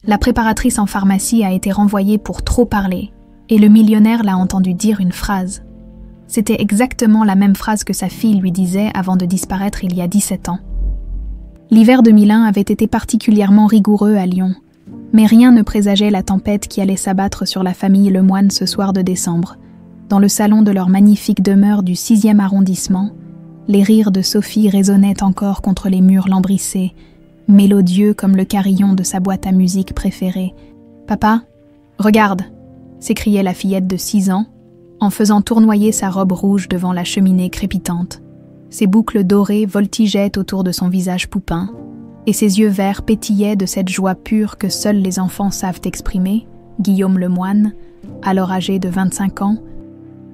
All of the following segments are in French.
La préparatrice en pharmacie a été renvoyée pour trop parler, et le millionnaire l'a entendu dire une phrase. C'était exactement la même phrase que sa fille lui disait avant de disparaître il y a 17 ans. L'hiver 2001 avait été particulièrement rigoureux à Lyon, mais rien ne présageait la tempête qui allait s'abattre sur la famille Lemoine ce soir de décembre. Dans le salon de leur magnifique demeure du 6e arrondissement, les rires de Sophie résonnaient encore contre les murs lambrissés, mélodieux comme le carillon de sa boîte à musique préférée. « Papa, regarde !» s'écriait la fillette de 6 ans, en faisant tournoyer sa robe rouge devant la cheminée crépitante. Ses boucles dorées voltigeaient autour de son visage poupin, et ses yeux verts pétillaient de cette joie pure que seuls les enfants savent exprimer. Guillaume Lemoine, alors âgé de 25 ans,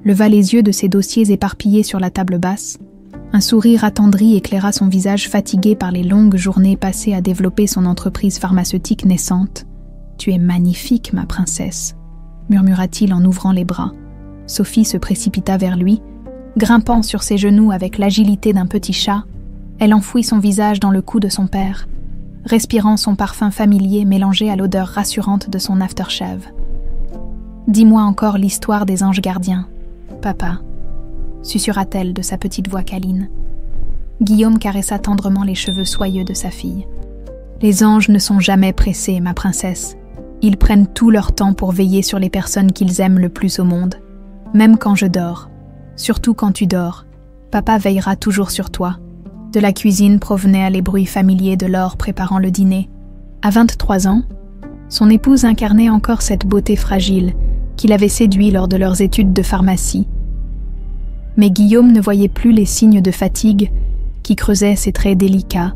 leva les yeux de ses dossiers éparpillés sur la table basse. Un sourire attendri éclaira son visage fatigué par les longues journées passées à développer son entreprise pharmaceutique naissante. « Tu es magnifique, ma princesse », murmura-t-il en ouvrant les bras. Sophie se précipita vers lui. Grimpant sur ses genoux avec l'agilité d'un petit chat, elle enfouit son visage dans le cou de son père, respirant son parfum familier mélangé à l'odeur rassurante de son aftershave. « Dis-moi encore l'histoire des anges gardiens, papa », susurra-t-elle de sa petite voix câline. Guillaume caressa tendrement les cheveux soyeux de sa fille. « Les anges ne sont jamais pressés, ma princesse. Ils prennent tout leur temps pour veiller sur les personnes qu'ils aiment le plus au monde. Même quand je dors, surtout quand tu dors, papa veillera toujours sur toi. » De la cuisine provenaient les bruits familiers de Laure préparant le dîner. À 23 ans, son épouse incarnait encore cette beauté fragile qui l'avait séduit lors de leurs études de pharmacie. Mais Guillaume ne voyait plus les signes de fatigue qui creusaient ses traits délicats,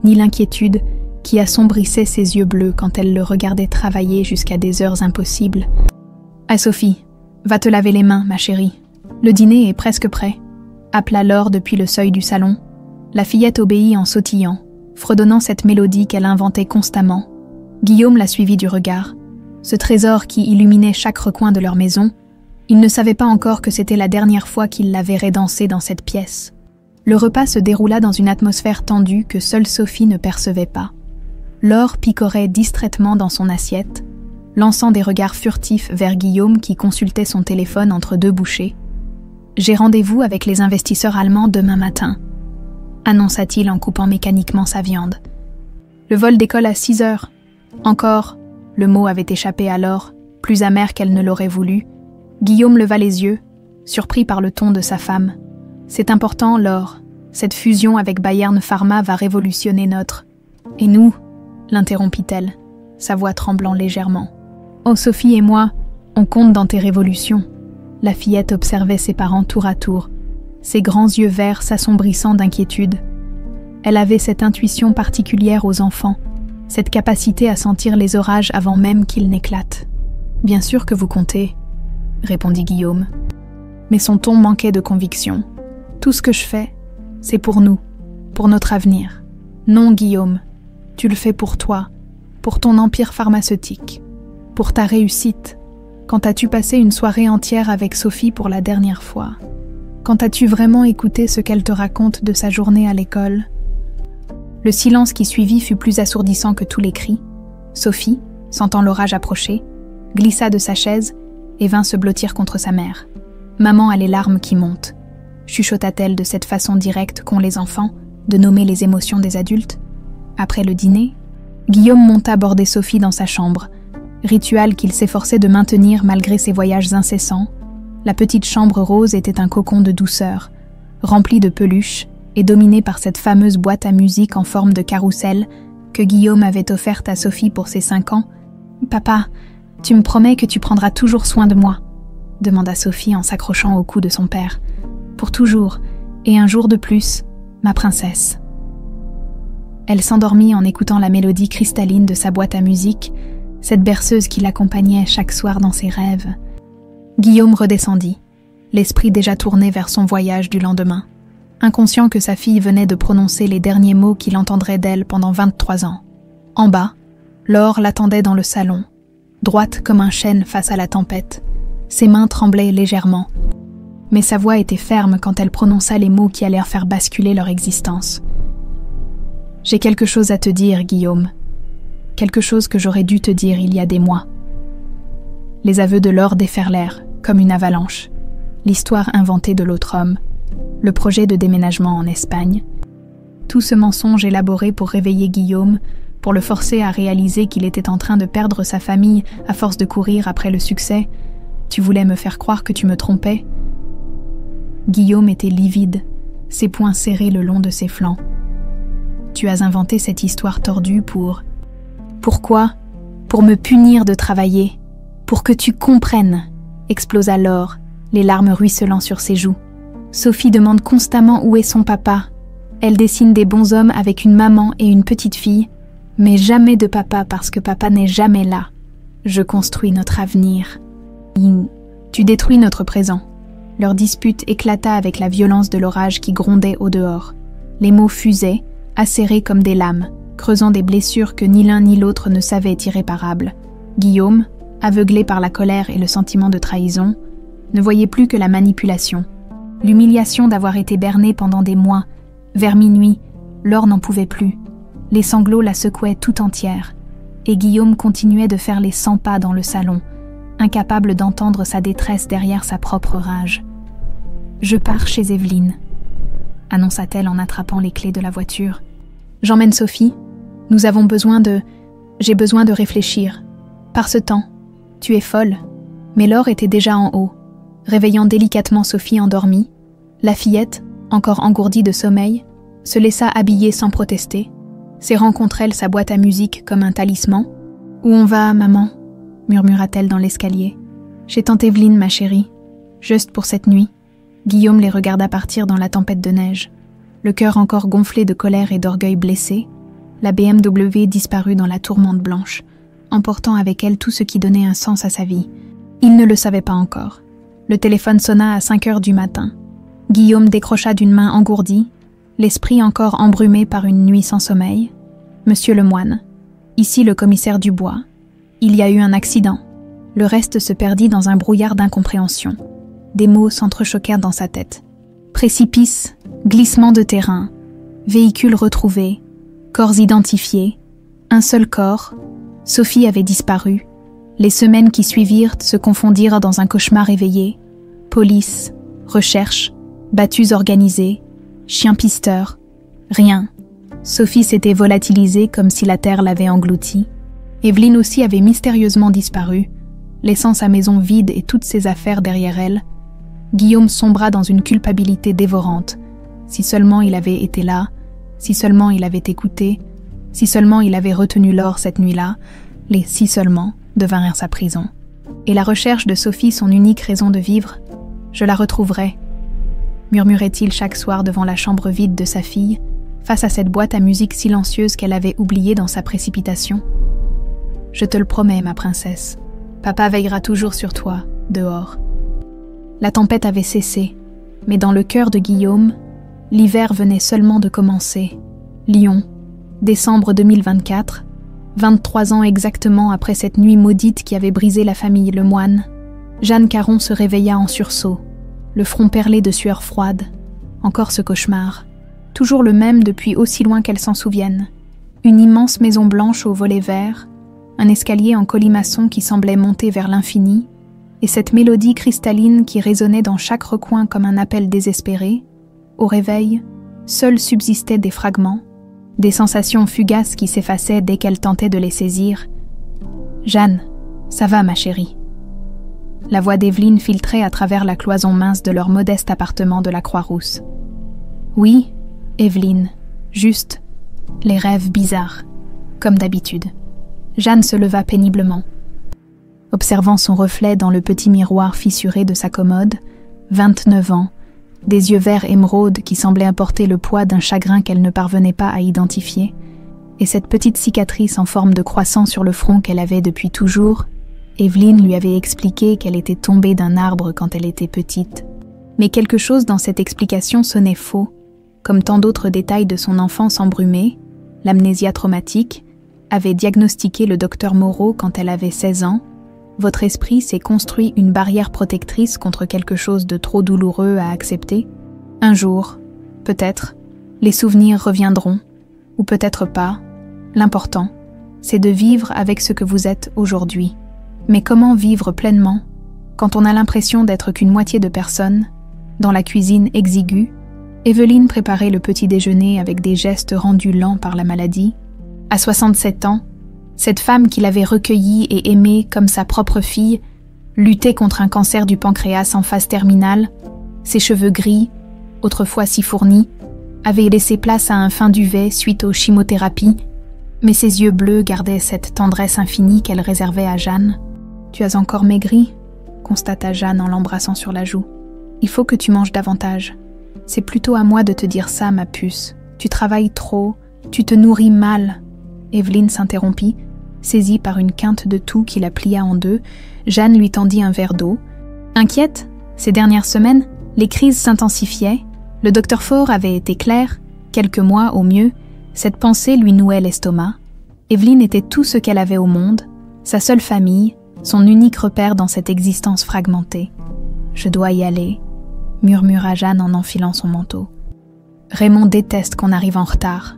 ni l'inquiétude qui assombrissait ses yeux bleus quand elle le regardait travailler jusqu'à des heures impossibles. « Ah Sophie, va te laver les mains, ma chérie. Le dîner est presque prêt », appela Laure depuis le seuil du salon. La fillette obéit en sautillant, fredonnant cette mélodie qu'elle inventait constamment. Guillaume la suivit du regard. Ce trésor qui illuminait chaque recoin de leur maison, il ne savait pas encore que c'était la dernière fois qu'il la verrait danser dans cette pièce. Le repas se déroula dans une atmosphère tendue que seule Sophie ne percevait pas. Laure picorait distraitement dans son assiette, lançant des regards furtifs vers Guillaume qui consultait son téléphone entre deux bouchées. « J'ai rendez-vous avec les investisseurs allemands demain matin », annonça-t-il en coupant mécaniquement sa viande. « Le vol décolle à 6 heures. » Encore, le mot avait échappé à Laure, plus amer qu'elle ne l'aurait voulu. Guillaume leva les yeux, surpris par le ton de sa femme. « C'est important, Laure. Cette fusion avec Bayern Pharma va révolutionner notre... » « Et nous ?» l'interrompit-elle, sa voix tremblant légèrement. « Oh, Sophie et moi, on compte dans tes révolutions. » La fillette observait ses parents tour à tour, ses grands yeux verts s'assombrissant d'inquiétude. Elle avait cette intuition particulière aux enfants, cette capacité à sentir les orages avant même qu'ils n'éclatent. « Bien sûr que vous comptez, » répondit Guillaume. Mais son ton manquait de conviction. « Tout ce que je fais, c'est pour nous, pour notre avenir. Non, Guillaume, tu le fais pour toi, pour ton empire pharmaceutique, pour ta réussite. Quand as-tu passé une soirée entière avec Sophie pour la dernière fois? Quand as-tu vraiment écouté ce qu'elle te raconte de sa journée à l'école ?» Le silence qui suivit fut plus assourdissant que tous les cris. Sophie, sentant l'orage approcher, glissa de sa chaise et vint se blottir contre sa mère. « Maman a les larmes qui montent », chuchota-t-elle de cette façon directe qu'ont les enfants de nommer les émotions des adultes. Après le dîner, Guillaume monta border Sophie dans sa chambre, rituel qu'il s'efforçait de maintenir malgré ses voyages incessants. La petite chambre rose était un cocon de douceur, rempli de peluches et dominé par cette fameuse boîte à musique en forme de carrousel que Guillaume avait offerte à Sophie pour ses 5 ans. « Papa, tu me promets que tu prendras toujours soin de moi ?» demanda Sophie en s'accrochant au cou de son père. « Pour toujours, et un jour de plus, ma princesse. » Elle s'endormit en écoutant la mélodie cristalline de sa boîte à musique, cette berceuse qui l'accompagnait chaque soir dans ses rêves. Guillaume redescendit, l'esprit déjà tourné vers son voyage du lendemain, inconscient que sa fille venait de prononcer les derniers mots qu'il entendrait d'elle pendant 23 ans. En bas, Laure l'attendait dans le salon, droite comme un chêne face à la tempête. Ses mains tremblaient légèrement, mais sa voix était ferme quand elle prononça les mots qui allèrent faire basculer leur existence. « J'ai quelque chose à te dire, Guillaume. quelque chose que j'aurais dû te dire il y a des mois. » Les aveux de Laure déferlèrent, comme une avalanche. L'histoire inventée de l'autre homme, le projet de déménagement en Espagne. Tout ce mensonge élaboré pour réveiller Guillaume, pour le forcer à réaliser qu'il était en train de perdre sa famille à force de courir après le succès. Tu voulais me faire croire que tu me trompais. Guillaume était livide, ses poings serrés le long de ses flancs. Tu as inventé cette histoire tordue pour... Pourquoi ? Pour me punir de travailler. Pour que tu comprennes, explosa Laure, les larmes ruisselant sur ses joues. Sophie demande constamment où est son papa. Elle dessine des bonshommes avec une maman et une petite fille, mais jamais de papa parce que papa n'est jamais là. Je construis notre avenir. Tu détruis notre présent. Leur dispute éclata avec la violence de l'orage qui grondait au dehors. Les mots fusaient, acérés comme des lames, creusant des blessures que ni l'un ni l'autre ne savaient irréparables. Guillaume, aveuglé par la colère et le sentiment de trahison, ne voyait plus que la manipulation. L'humiliation d'avoir été berné pendant des mois. Vers minuit, Laure n'en pouvait plus. Les sanglots la secouaient tout entière, et Guillaume continuait de faire les 100 pas dans le salon, incapable d'entendre sa détresse derrière sa propre rage. « Je pars chez Evelyne », annonça-t-elle en attrapant les clés de la voiture. « J'emmène Sophie. Nous avons besoin de... J'ai besoin de réfléchir. Par ce temps, tu es folle. » Mais Laure était déjà en haut, réveillant délicatement Sophie endormie. La fillette, encore engourdie de sommeil, se laissa habiller sans protester, serrant contre elle sa boîte à musique comme un talisman. « Où on va, maman ?» murmura-t-elle dans l'escalier. « Chez tante Evelyne, ma chérie. Juste pour cette nuit. » Guillaume les regarda partir dans la tempête de neige. Le cœur encore gonflé de colère et d'orgueil blessé, la BMW disparut dans la tourmente blanche, emportant avec elle tout ce qui donnait un sens à sa vie. Il ne le savait pas encore. Le téléphone sonna à 5 heures du matin. Guillaume décrocha d'une main engourdie, l'esprit encore embrumé par une nuit sans sommeil. « Monsieur Lemoine, ici le commissaire Dubois. Il y a eu un accident. » Le reste se perdit dans un brouillard d'incompréhension. Des mots s'entrechoquèrent dans sa tête. Précipice, glissement de terrain, véhicule retrouvé, corps identifiés, un seul corps. Sophie avait disparu. Les semaines qui suivirent se confondirent dans un cauchemar éveillé. Police, recherche, battues organisées, chiens pisteurs. Rien. Sophie s'était volatilisée comme si la terre l'avait engloutie. Evelyne aussi avait mystérieusement disparu, laissant sa maison vide et toutes ses affaires derrière elle. Guillaume sombra dans une culpabilité dévorante. Si seulement il avait été là, si seulement il avait écouté, si seulement il avait retenu Laure cette nuit-là, les si seulement devinrent sa prison. Et la recherche de Sophie son unique raison de vivre, je la retrouverai, murmurait-il chaque soir devant la chambre vide de sa fille, face à cette boîte à musique silencieuse qu'elle avait oubliée dans sa précipitation. Je te le promets, ma princesse, papa veillera toujours sur toi, dehors. La tempête avait cessé, mais dans le cœur de Guillaume, l'hiver venait seulement de commencer. Lyon, décembre 2024, 23 ans exactement après cette nuit maudite qui avait brisé la famille Lemoine. Jeanne Caron se réveilla en sursaut, le front perlé de sueur froide. Encore ce cauchemar, toujours le même depuis aussi loin qu'elle s'en souvienne. Une immense maison blanche aux volets verts, un escalier en colimaçon qui semblait monter vers l'infini, et cette mélodie cristalline qui résonnait dans chaque recoin comme un appel désespéré. Au réveil, seuls subsistaient des fragments, des sensations fugaces qui s'effaçaient dès qu'elle tentait de les saisir. « Jeanne, ça va, ma chérie ?» La voix d'Evelyne filtrait à travers la cloison mince de leur modeste appartement de la Croix-Rousse. « Oui, Evelyne, juste, les rêves bizarres, comme d'habitude. » Jeanne se leva péniblement. Observant son reflet dans le petit miroir fissuré de sa commode, 29 ans, des yeux verts émeraude qui semblaient apporter le poids d'un chagrin qu'elle ne parvenait pas à identifier, et cette petite cicatrice en forme de croissant sur le front qu'elle avait depuis toujours, Evelyne lui avait expliqué qu'elle était tombée d'un arbre quand elle était petite. Mais quelque chose dans cette explication sonnait faux, comme tant d'autres détails de son enfance embrumée, l'amnésia traumatique, avait diagnostiqué le docteur Moreau quand elle avait 16 ans. Votre esprit s'est construit une barrière protectrice contre quelque chose de trop douloureux à accepter. Un jour, peut-être, les souvenirs reviendront, ou peut-être pas. L'important, c'est de vivre avec ce que vous êtes aujourd'hui. Mais comment vivre pleinement quand on a l'impression d'être qu'une moitié de personne, dans la cuisine exiguë? Evelyne préparait le petit déjeuner avec des gestes rendus lents par la maladie. À 67 ans, cette femme qu'il avait recueillie et aimée comme sa propre fille luttait contre un cancer du pancréas en phase terminale. Ses cheveux gris, autrefois si fournis, avaient laissé place à un fin duvet suite aux chimiothérapies, mais ses yeux bleus gardaient cette tendresse infinie qu'elle réservait à Jeanne. « Tu as encore maigri ?» constata Jeanne en l'embrassant sur la joue. « Il faut que tu manges davantage. C'est plutôt à moi de te dire ça, ma puce. Tu travailles trop, tu te nourris mal. » Evelyne s'interrompit, saisie par une quinte de toux qui la plia en deux. Jeanne lui tendit un verre d'eau. Inquiète, ces dernières semaines, les crises s'intensifiaient. Le docteur Faure avait été clair, quelques mois au mieux, cette pensée lui nouait l'estomac. Evelyne était tout ce qu'elle avait au monde, sa seule famille, son unique repère dans cette existence fragmentée. « Je dois y aller », murmura Jeanne en enfilant son manteau. Raymond déteste qu'on arrive en retard.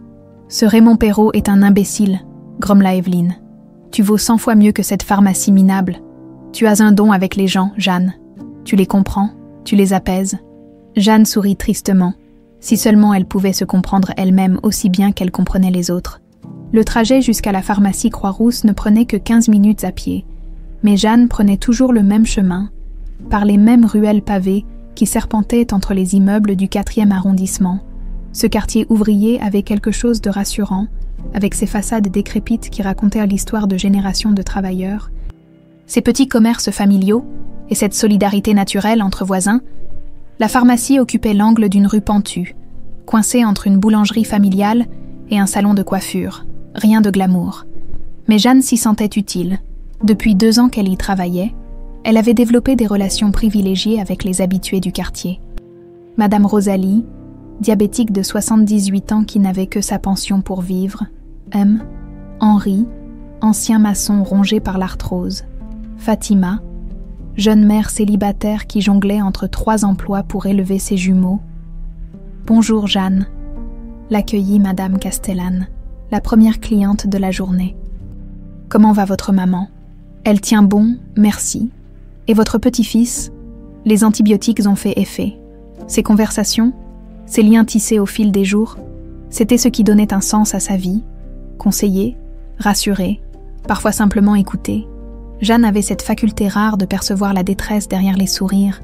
Ce Raymond Perrault est un imbécile, grommela Evelyne. Tu vaux 100 fois mieux que cette pharmacie minable. Tu as un don avec les gens, Jeanne. Tu les comprends, tu les apaises. Jeanne sourit tristement. Si seulement elle pouvait se comprendre elle-même aussi bien qu'elle comprenait les autres. Le trajet jusqu'à la pharmacie Croix-Rousse ne prenait que 15 minutes à pied. Mais Jeanne prenait toujours le même chemin, par les mêmes ruelles pavées qui serpentaient entre les immeubles du 4e arrondissement. Ce quartier ouvrier avait quelque chose de rassurant, avec ses façades décrépites qui racontaient l'histoire de générations de travailleurs. Ces petits commerces familiaux et cette solidarité naturelle entre voisins, la pharmacie occupait l'angle d'une rue pentue, coincée entre une boulangerie familiale et un salon de coiffure. Rien de glamour. Mais Jeanne s'y sentait utile. Depuis 2 ans qu'elle y travaillait, elle avait développé des relations privilégiées avec les habitués du quartier. Madame Rosalie, diabétique de 78 ans qui n'avait que sa pension pour vivre, M. Henri, ancien maçon rongé par l'arthrose, Fatima, jeune mère célibataire qui jonglait entre 3 emplois pour élever ses jumeaux. « Bonjour Jeanne », l'accueillit Madame Castellane, la première cliente de la journée. « Comment va votre maman ? Elle tient bon, merci. Et votre petit-fils ? Les antibiotiques ont fait effet. Ces conversations, ces liens tissés au fil des jours, c'était ce qui donnait un sens à sa vie. Conseiller, rassurer, parfois simplement écouter. Jeanne avait cette faculté rare de percevoir la détresse derrière les sourires,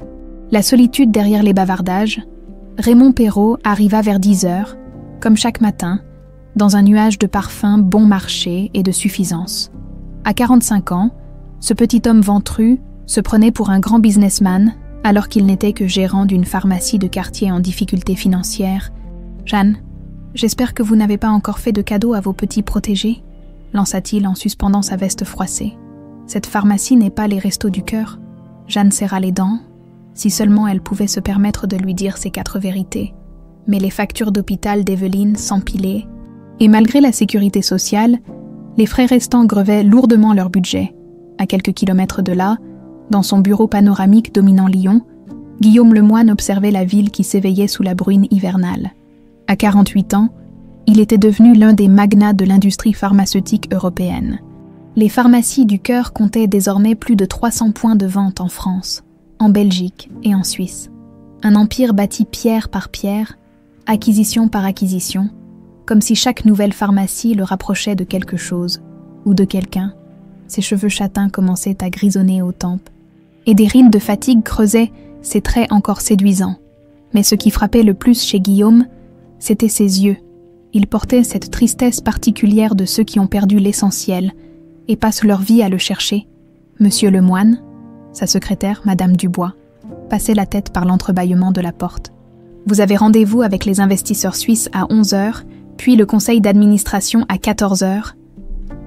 la solitude derrière les bavardages. Raymond Perrault arriva vers 10h, comme chaque matin, dans un nuage de parfums bon marché et de suffisance. À 45 ans, ce petit homme ventru se prenait pour un grand businessman alors qu'il n'était que gérant d'une pharmacie de quartier en difficulté financière. « Jeanne, j'espère que vous n'avez pas encore fait de cadeaux à vos petits protégés ?» lança-t-il en suspendant sa veste froissée. « Cette pharmacie n'est pas les restos du cœur. » Jeanne serra les dents. Si seulement elle pouvait se permettre de lui dire ces 4 vérités. Mais les factures d'hôpital d'Evelyne s'empilaient, et malgré la sécurité sociale, les frais restants grevaient lourdement leur budget. À quelques kilomètres de là, dans son bureau panoramique dominant Lyon, Guillaume Lemoine observait la ville qui s'éveillait sous la bruine hivernale. À 48 ans, il était devenu l'un des magnats de l'industrie pharmaceutique européenne. Les pharmacies du cœur comptaient désormais plus de 300 points de vente en France, en Belgique et en Suisse. Un empire bâti pierre par pierre, acquisition par acquisition, comme si chaque nouvelle pharmacie le rapprochait de quelque chose, ou de quelqu'un. Ses cheveux châtains commençaient à grisonner aux tempes, et des rides de fatigue creusaient ses traits encore séduisants. Mais ce qui frappait le plus chez Guillaume, c'était ses yeux. Il portait cette tristesse particulière de ceux qui ont perdu l'essentiel et passent leur vie à le chercher. Monsieur Lemoine, sa secrétaire, Madame Dubois, passait la tête par l'entrebâillement de la porte. « Vous avez rendez-vous avec les investisseurs suisses à 11h, puis le conseil d'administration à 14h. »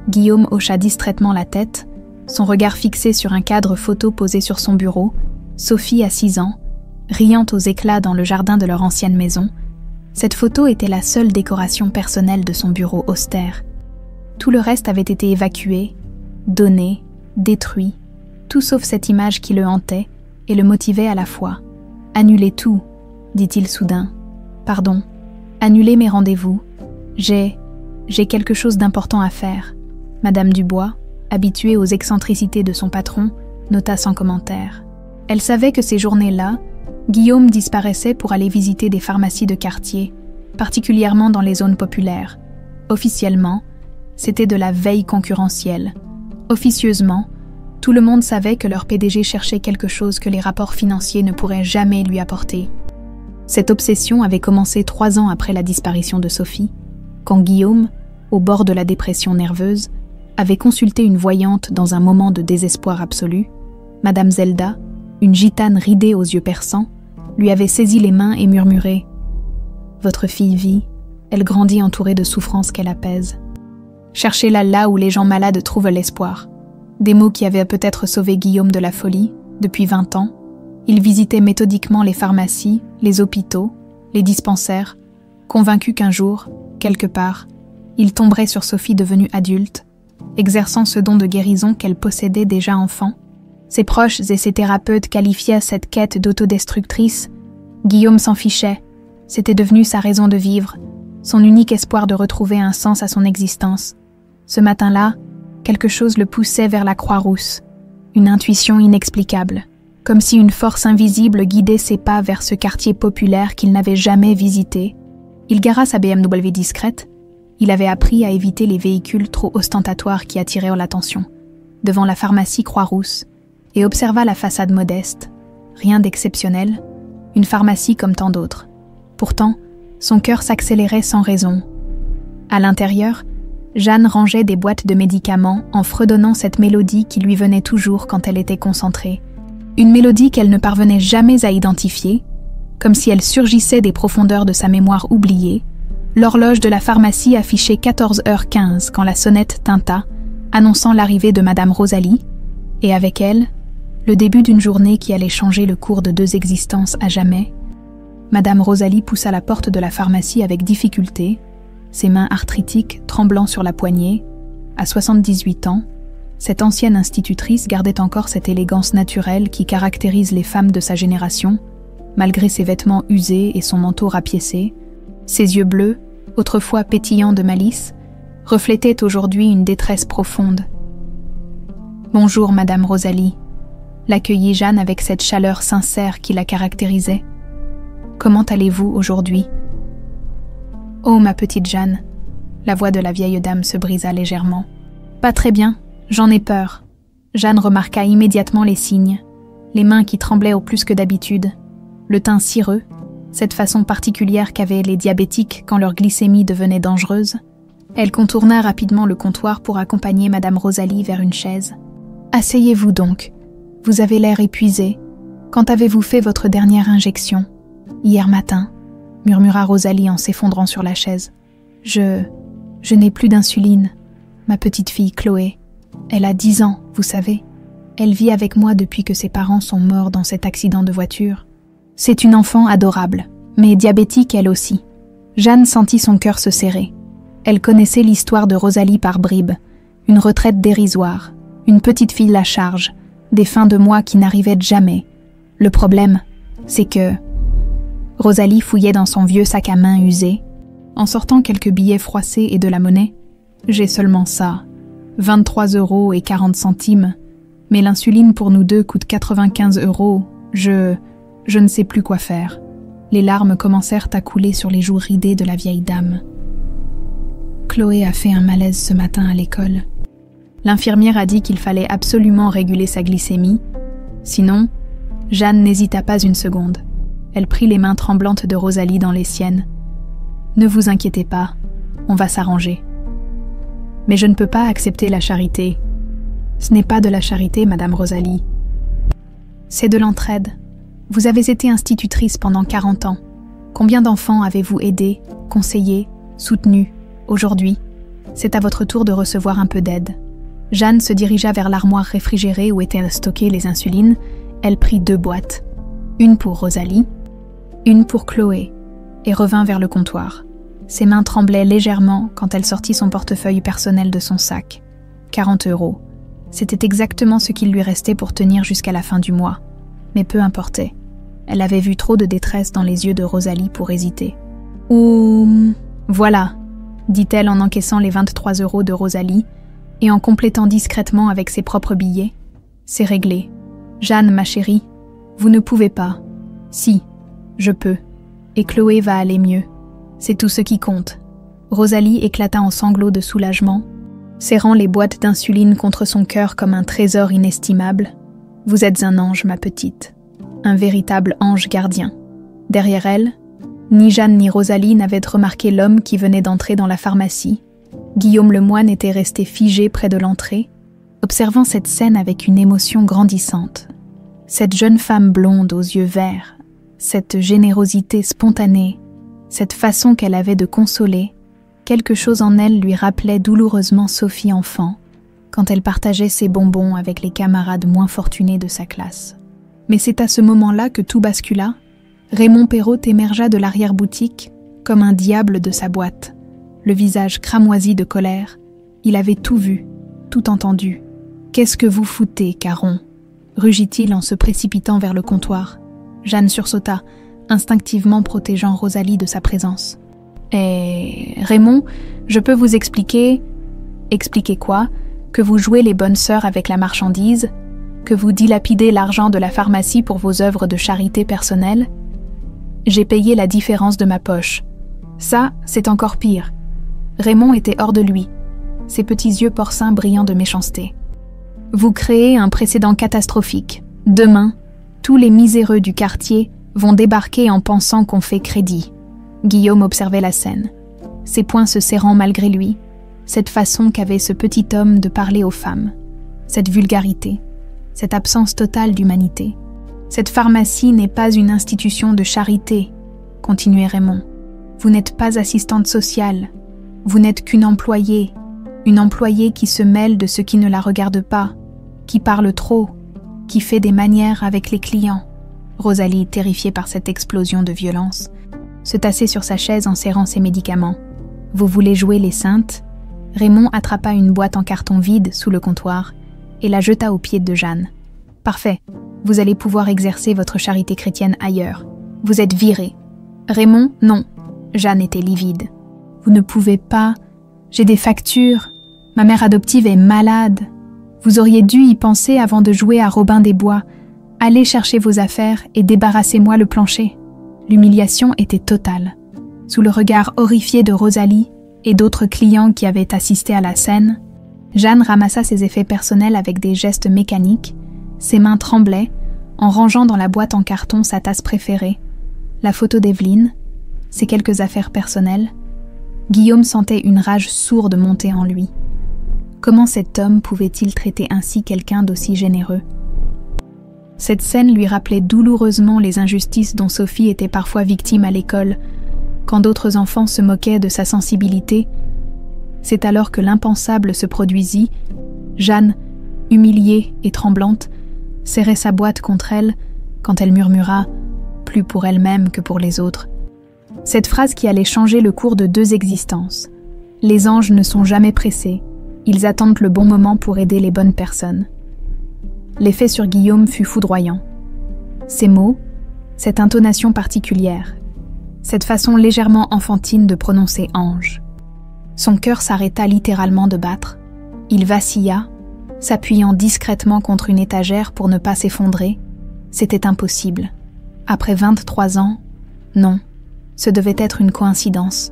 Guillaume hocha distraitement la tête, son regard fixé sur un cadre photo posé sur son bureau, Sophie à 6 ans, riant aux éclats dans le jardin de leur ancienne maison. Cette photo était la seule décoration personnelle de son bureau austère. Tout le reste avait été évacué, donné, détruit, tout sauf cette image qui le hantait et le motivait à la fois. « Annulez tout », dit-il soudain. « Pardon, annulez mes rendez-vous. J'ai quelque chose d'important à faire. » Madame Dubois, habituée aux excentricités de son patron, nota sans commentaire. Elle savait que ces journées-là, Guillaume disparaissait pour aller visiter des pharmacies de quartier, particulièrement dans les zones populaires. Officiellement, c'était de la veille concurrentielle. Officieusement, tout le monde savait que leur PDG cherchait quelque chose que les rapports financiers ne pourraient jamais lui apporter. Cette obsession avait commencé 3 ans après la disparition de Sophie, quand Guillaume, au bord de la dépression nerveuse, avait consulté une voyante dans un moment de désespoir absolu. Madame Zelda, une gitane ridée aux yeux perçants, lui avait saisi les mains et murmuré « Votre fille vit, elle grandit entourée de souffrances qu'elle apaise. Cherchez-la là où les gens malades trouvent l'espoir. » Des mots qui avaient peut-être sauvé Guillaume de la folie. Depuis 20 ans, il visitait méthodiquement les pharmacies, les hôpitaux, les dispensaires, convaincu qu'un jour, quelque part, il tomberait sur Sophie devenue adulte, exerçant ce don de guérison qu'elle possédait déjà enfant. Ses proches et ses thérapeutes qualifiaient cette quête d'autodestructrice. Guillaume s'en fichait. C'était devenu sa raison de vivre, son unique espoir de retrouver un sens à son existence. Ce matin-là, quelque chose le poussait vers la Croix-Rousse, une intuition inexplicable, comme si une force invisible guidait ses pas vers ce quartier populaire qu'il n'avait jamais visité. Il gara sa BMW discrète. Il avait appris à éviter les véhicules trop ostentatoires qui attiraient l'attention, devant la pharmacie Croix-Rousse, et observa la façade modeste. Rien d'exceptionnel, une pharmacie comme tant d'autres. Pourtant, son cœur s'accélérait sans raison. À l'intérieur, Jeanne rangeait des boîtes de médicaments en fredonnant cette mélodie qui lui venait toujours quand elle était concentrée. Une mélodie qu'elle ne parvenait jamais à identifier, comme si elle surgissait des profondeurs de sa mémoire oubliée. L'horloge de la pharmacie affichait 14h15 quand la sonnette tinta, annonçant l'arrivée de Madame Rosalie, et avec elle, le début d'une journée qui allait changer le cours de 2 existences à jamais. Madame Rosalie poussa la porte de la pharmacie avec difficulté, ses mains arthritiques tremblant sur la poignée. À 78 ans, cette ancienne institutrice gardait encore cette élégance naturelle qui caractérise les femmes de sa génération, malgré ses vêtements usés et son manteau rapiécé. Ses yeux bleus, autrefois pétillants de malice, reflétaient aujourd'hui une détresse profonde. « Bonjour, Madame Rosalie », l'accueillit Jeanne avec cette chaleur sincère qui la caractérisait. « Comment allez-vous aujourd'hui ?»« Oh, ma petite Jeanne !» La voix de la vieille dame se brisa légèrement. « Pas très bien, j'en ai peur. » Jeanne remarqua immédiatement les signes, les mains qui tremblaient au plus que d'habitude, le teint cireux, cette façon particulière qu'avaient les diabétiques quand leur glycémie devenait dangereuse. Elle contourna rapidement le comptoir pour accompagner Madame Rosalie vers une chaise. « Asseyez-vous donc. Vous avez l'air épuisée. Quand avez-vous fait votre dernière injection ? » « Hier matin, » murmura Rosalie en s'effondrant sur la chaise. « Je n'ai plus d'insuline. Ma petite fille Chloé. Elle a 10 ans, vous savez. Elle vit avec moi depuis que ses parents sont morts dans cet accident de voiture. C'est une enfant adorable, mais diabétique elle aussi. » Jeanne sentit son cœur se serrer. Elle connaissait l'histoire de Rosalie par bribes, une retraite dérisoire, une petite fille à charge, des fins de mois qui n'arrivaient jamais. Le problème, c'est que... Rosalie fouillait dans son vieux sac à main usé, en sortant quelques billets froissés et de la monnaie. « J'ai seulement ça, 23,40 €, mais l'insuline pour nous deux coûte 95 €. Je ne sais plus quoi faire. » Les larmes commencèrent à couler sur les joues ridées de la vieille dame. Chloé a fait un malaise ce matin à l'école. L'infirmière a dit qu'il fallait absolument réguler sa glycémie. Sinon, Jeanne n'hésita pas une seconde. Elle prit les mains tremblantes de Rosalie dans les siennes. « Ne vous inquiétez pas, on va s'arranger. »« Mais je ne peux pas accepter la charité. »« Ce n'est pas de la charité, Madame Rosalie. C'est de l'entraide. Vous avez été institutrice pendant 40 ans. Combien d'enfants avez-vous aidé, conseillé, soutenu ? Aujourd'hui, c'est à votre tour de recevoir un peu d'aide. » Jeanne se dirigea vers l'armoire réfrigérée où étaient stockées les insulines. Elle prit 2 boîtes, une pour Rosalie, une pour Chloé, et revint vers le comptoir. Ses mains tremblaient légèrement quand elle sortit son portefeuille personnel de son sac. 40 €. C'était exactement ce qu'il lui restait pour tenir jusqu'à la fin du mois. Mais peu importait. Elle avait vu trop de détresse dans les yeux de Rosalie pour hésiter. « Voilà », dit-elle en encaissant les 23 € de Rosalie, et en complétant discrètement avec ses propres billets. « C'est réglé. Jeanne, ma chérie, vous ne pouvez pas. Si, je peux. Et Chloé va aller mieux. C'est tout ce qui compte. » Rosalie éclata en sanglots de soulagement, serrant les boîtes d'insuline contre son cœur comme un trésor inestimable. « Vous êtes un ange, ma petite. Un véritable ange gardien. » Derrière elle, ni Jeanne ni Rosalie n'avaient remarqué l'homme qui venait d'entrer dans la pharmacie. Guillaume Lemoine était resté figé près de l'entrée, observant cette scène avec une émotion grandissante. Cette jeune femme blonde aux yeux verts, cette générosité spontanée, cette façon qu'elle avait de consoler, quelque chose en elle lui rappelait douloureusement Sophie enfant, quand elle partageait ses bonbons avec les camarades moins fortunés de sa classe. Mais c'est à ce moment-là que tout bascula. Raymond Perrault émergea de l'arrière-boutique comme un diable de sa boîte, le visage cramoisi de colère. Il avait tout vu, tout entendu. « Qu'est-ce que vous foutez, Caron ?» rugit-il en se précipitant vers le comptoir. Jeanne sursauta, instinctivement protégeant Rosalie de sa présence. « Eh, Raymond, je peux vous expliquer... » « Expliquer quoi ? Que vous jouez les bonnes sœurs avec la marchandise ? Que vous dilapidez l'argent de la pharmacie pour vos œuvres de charité personnelle ? J'ai payé la différence de ma poche. Ça, c'est encore pire. » Raymond était hors de lui, ses petits yeux porcins brillants de méchanceté. « Vous créez un précédent catastrophique. Demain, tous les miséreux du quartier vont débarquer en pensant qu'on fait crédit. » Guillaume observait la scène, ses poings se serrant malgré lui, cette façon qu'avait ce petit homme de parler aux femmes, cette vulgarité, cette absence totale d'humanité. « Cette pharmacie n'est pas une institution de charité, » continuait Raymond. « Vous n'êtes pas assistante sociale, vous n'êtes qu'une employée qui se mêle de ce qui ne la regarde pas, qui parle trop, qui fait des manières avec les clients. » Rosalie, terrifiée par cette explosion de violence, se tassait sur sa chaise en serrant ses médicaments. « Vous voulez jouer les saintes ?» Raymond attrapa une boîte en carton vide sous le comptoir et la jeta aux pieds de Jeanne. « Parfait, vous allez pouvoir exercer votre charité chrétienne ailleurs. Vous êtes viré. » Raymond, non. Jeanne était livide. « Vous ne pouvez pas. J'ai des factures. Ma mère adoptive est malade. Vous auriez dû y penser avant de jouer à Robin des Bois. Allez chercher vos affaires et débarrassez-moi le plancher. » L'humiliation était totale. Sous le regard horrifié de Rosalie et d'autres clients qui avaient assisté à la scène, Jeanne ramassa ses effets personnels avec des gestes mécaniques. Ses mains tremblaient en rangeant dans la boîte en carton sa tasse préférée, la photo d'Evelyne, ses quelques affaires personnelles. Guillaume sentait une rage sourde monter en lui. Comment cet homme pouvait-il traiter ainsi quelqu'un d'aussi généreux ? Cette scène lui rappelait douloureusement les injustices dont Sophie était parfois victime à l'école, quand d'autres enfants se moquaient de sa sensibilité. C'est alors que l'impensable se produisit. Jeanne, humiliée et tremblante, serrait sa boîte contre elle quand elle murmura, plus pour elle-même que pour les autres, cette phrase qui allait changer le cours de 2 existences. Les anges ne sont jamais pressés, ils attendent le bon moment pour aider les bonnes personnes. L'effet sur Guillaume fut foudroyant. Ces mots, cette intonation particulière, cette façon légèrement enfantine de prononcer « ange ». Son cœur s'arrêta littéralement de battre. Il vacilla, s'appuyant discrètement contre une étagère pour ne pas s'effondrer. C'était impossible. Après 23 ans, non, ce devait être une coïncidence.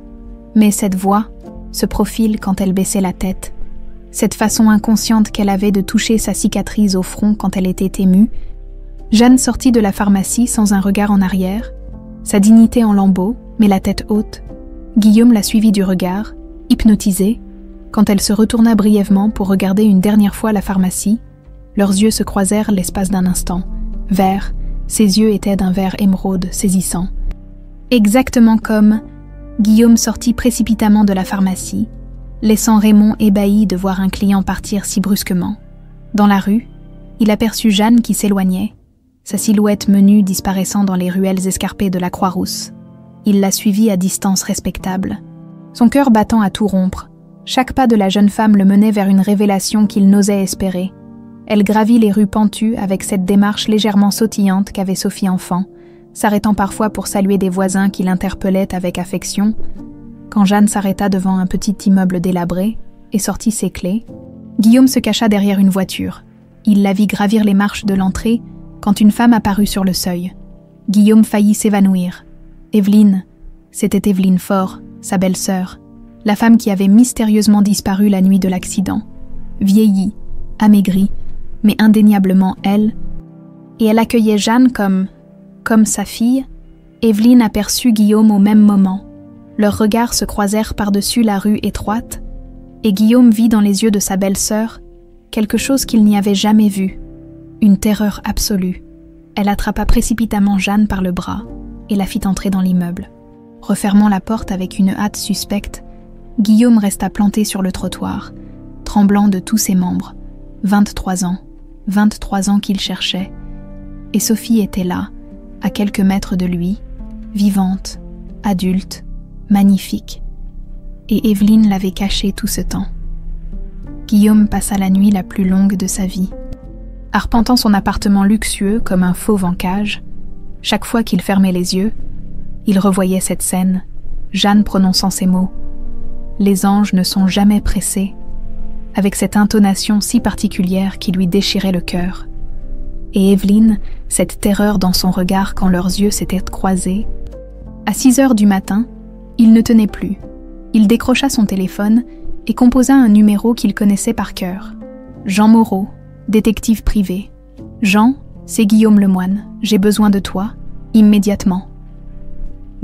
Mais cette voix, ce profil quand elle baissait la tête, cette façon inconsciente qu'elle avait de toucher sa cicatrice au front quand elle était émue, Jeanne sortit de la pharmacie sans un regard en arrière, sa dignité en lambeaux, mais la tête haute. Guillaume la suivit du regard, hypnotisé, quand elle se retourna brièvement pour regarder une dernière fois la pharmacie. Leurs yeux se croisèrent l'espace d'un instant. Verts, ses yeux étaient d'un vert émeraude saisissant. Exactement comme Guillaume sortit précipitamment de la pharmacie, laissant Raymond ébahi de voir un client partir si brusquement. Dans la rue, il aperçut Jeanne qui s'éloignait, sa silhouette menue disparaissant dans les ruelles escarpées de la Croix-Rousse. Il la suivit à distance respectable, son cœur battant à tout rompre. Chaque pas de la jeune femme le menait vers une révélation qu'il n'osait espérer. Elle gravit les rues pentues avec cette démarche légèrement sautillante qu'avait Sophie enfant, s'arrêtant parfois pour saluer des voisins qui l'interpellaient avec affection. Quand Jeanne s'arrêta devant un petit immeuble délabré et sortit ses clés, Guillaume se cacha derrière une voiture. Il la vit gravir les marches de l'entrée quand une femme apparut sur le seuil. Guillaume faillit s'évanouir. Evelyne, c'était Evelyne Faure, sa belle-sœur, la femme qui avait mystérieusement disparu la nuit de l'accident. Vieillie, amaigrie, mais indéniablement elle. Et elle accueillait Jeanne comme sa fille. Evelyne aperçut Guillaume au même moment. Leurs regards se croisèrent par-dessus la rue étroite, et Guillaume vit dans les yeux de sa belle-sœur quelque chose qu'il n'y avait jamais vu, une terreur absolue. Elle attrapa précipitamment Jeanne par le bras et la fit entrer dans l'immeuble. Refermant la porte avec une hâte suspecte, Guillaume resta planté sur le trottoir, tremblant de tous ses membres. 23 ans qu'il cherchait, et Sophie était là, à quelques mètres de lui, vivante, adulte, magnifique. Et Evelyne l'avait cachée tout ce temps. Guillaume passa la nuit la plus longue de sa vie. Arpentant son appartement luxueux comme un fauve en cage, chaque fois qu'il fermait les yeux, il revoyait cette scène, Jeanne prononçant ces mots. Les anges ne sont jamais pressés, avec cette intonation si particulière qui lui déchirait le cœur. Et Evelyne, cette terreur dans son regard quand leurs yeux s'étaient croisés. À 6 heures du matin, il ne tenait plus. Il décrocha son téléphone et composa un numéro qu'il connaissait par cœur. Jean Moreau, détective privé. Jean, c'est Guillaume Lemoine. J'ai besoin de toi, immédiatement.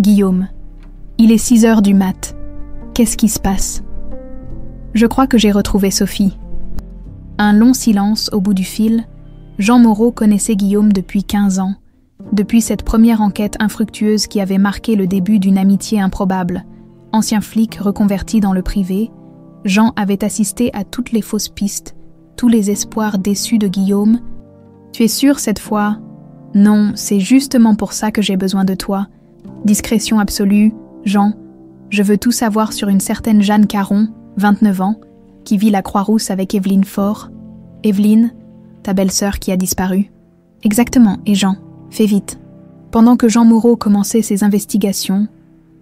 Guillaume, il est 6 heures du mat. Qu'est-ce qui se passe? Je crois que j'ai retrouvé Sophie. Un long silence au bout du fil. Jean Moreau connaissait Guillaume depuis 15 ans, depuis cette première enquête infructueuse qui avait marqué le début d'une amitié improbable. Ancien flic reconverti dans le privé, Jean avait assisté à toutes les fausses pistes, tous les espoirs déçus de Guillaume. « Tu es sûr cette fois ? Non, c'est justement pour ça que j'ai besoin de toi. Discrétion absolue, Jean. Je veux tout savoir sur une certaine Jeanne Caron, 29 ans, qui vit la Croix-Rousse avec Evelyne Faure. Evelyne, ta belle-sœur qui a disparu. » Exactement, et Jean, fais vite. Pendant que Jean Moreau commençait ses investigations,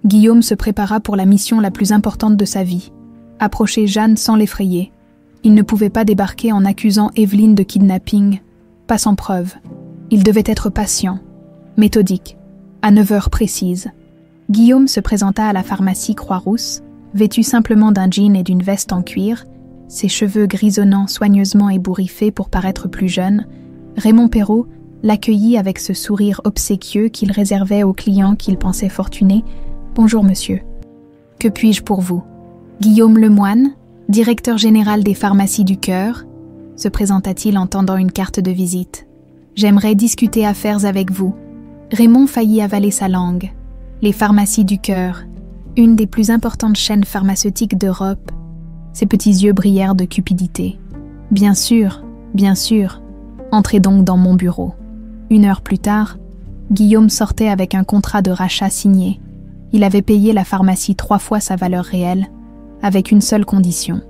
Guillaume se prépara pour la mission la plus importante de sa vie. Approcher Jeanne sans l'effrayer. Il ne pouvait pas débarquer en accusant Evelyne de kidnapping, pas sans preuve. Il devait être patient, méthodique, à 9 heures précises. Guillaume se présenta à la pharmacie Croix-Rousse, vêtu simplement d'un jean et d'une veste en cuir, ses cheveux grisonnants soigneusement ébouriffés pour paraître plus jeune. Raymond Perrault l'accueillit avec ce sourire obséquieux qu'il réservait aux clients qu'il pensait fortunés. « Bonjour monsieur. Que puis-je pour vous ?» Guillaume Lemoine, directeur général des pharmacies du cœur, se présenta-t-il en tendant une carte de visite. « J'aimerais discuter affaires avec vous. » Raymond faillit avaler sa langue. Les pharmacies du cœur, une des plus importantes chaînes pharmaceutiques d'Europe. Ses petits yeux brillèrent de cupidité. « Bien sûr, bien sûr. Entrez donc dans mon bureau. » 1 heure plus tard, Guillaume sortait avec un contrat de rachat signé. Il avait payé la pharmacie 3 fois sa valeur réelle, avec une seule condition.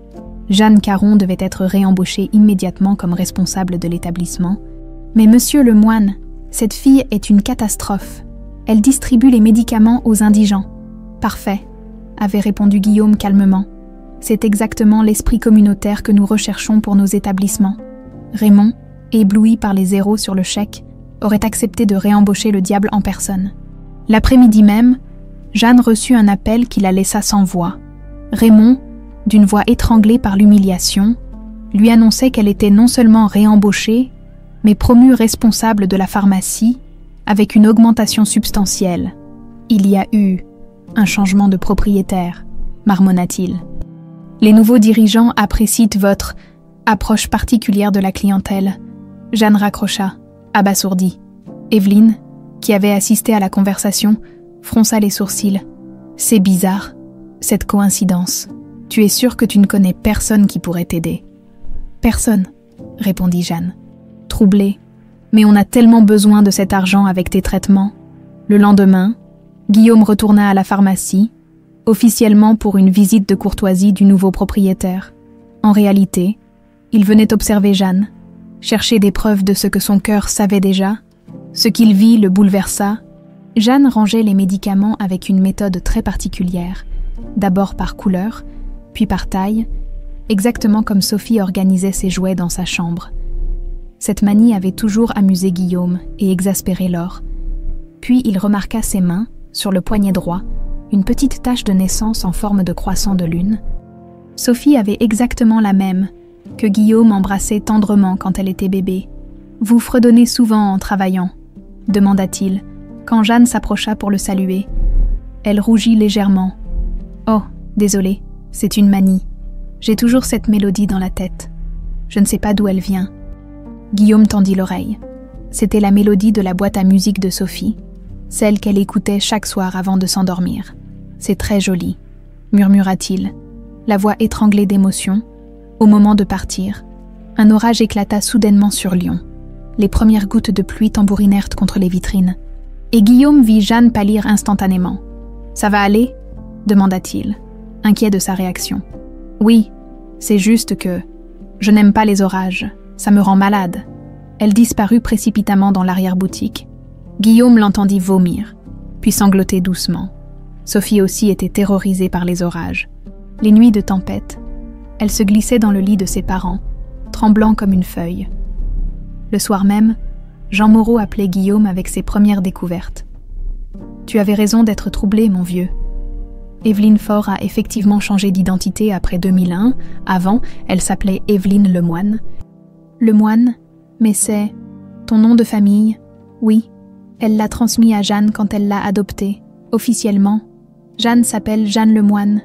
Jeanne Caron devait être réembauchée immédiatement comme responsable de l'établissement. « Mais monsieur Lemoine, cette fille est une catastrophe. Elle distribue les médicaments aux indigents. »« Parfait, » avait répondu Guillaume calmement. « C'est exactement l'esprit communautaire que nous recherchons pour nos établissements. » Raymond, ébloui par les zéros sur le chèque, aurait accepté de réembaucher le diable en personne. L'après-midi même, Jeanne reçut un appel qui la laissa sans voix. Raymond, d'une voix étranglée par l'humiliation, lui annonçait qu'elle était non seulement réembauchée, mais promue responsable de la pharmacie avec une augmentation substantielle. « Il y a eu un changement de propriétaire », marmonna-t-il. « Les nouveaux dirigeants apprécient votre approche particulière de la clientèle. » Jeanne raccrocha, abasourdie. Evelyne, qui avait assisté à la conversation, fronça les sourcils. « C'est bizarre, cette coïncidence. Tu es sûre que tu ne connais personne qui pourrait t'aider ?»« Personne, » répondit Jeanne. Troublée, « Mais on a tellement besoin de cet argent avec tes traitements. » Le lendemain, Guillaume retourna à la pharmacie, officiellement pour une visite de courtoisie du nouveau propriétaire. En réalité, il venait observer Jeanne, chercher des preuves de ce que son cœur savait déjà. Ce qu'il vit le bouleversa. Jeanne rangeait les médicaments avec une méthode très particulière, d'abord par couleur, puis par taille, exactement comme Sophie organisait ses jouets dans sa chambre. Cette manie avait toujours amusé Guillaume et exaspéré Laure. Puis il remarqua ses mains, sur le poignet droit, une petite tache de naissance en forme de croissant de lune. Sophie avait exactement la même, que Guillaume embrassait tendrement quand elle était bébé. « Vous fredonnez souvent en travaillant ?» demanda-t-il, quand Jeanne s'approcha pour le saluer. Elle rougit légèrement. « Oh, désolé, c'est une manie. J'ai toujours cette mélodie dans la tête. Je ne sais pas d'où elle vient. » Guillaume tendit l'oreille. C'était la mélodie de la boîte à musique de Sophie, celle qu'elle écoutait chaque soir avant de s'endormir. « C'est très joli, » murmura-t-il, la voix étranglée d'émotion. Au moment de partir, un orage éclata soudainement sur Lyon. Les premières gouttes de pluie tambourinèrent contre les vitrines, et Guillaume vit Jeanne pâlir instantanément. « Ça va aller ?» demanda-t-il, inquiet de sa réaction. « Oui, c'est juste que je n'aime pas les orages, ça me rend malade. » Elle disparut précipitamment dans l'arrière-boutique. Guillaume l'entendit vomir, puis sangloter doucement. Sophie aussi était terrorisée par les orages. Les nuits de tempête, elle se glissait dans le lit de ses parents, tremblant comme une feuille. Le soir même, Jean Moreau appelait Guillaume avec ses premières découvertes. « Tu avais raison d'être troublé, mon vieux. Evelyne Faure a effectivement changé d'identité après 2001. Avant, elle s'appelait Evelyne Lemoine. Lemoine, mais c'est ton nom de famille. Oui, elle l'a transmis à Jeanne quand elle l'a adopté. Officiellement, Jeanne s'appelle Jeanne Lemoine,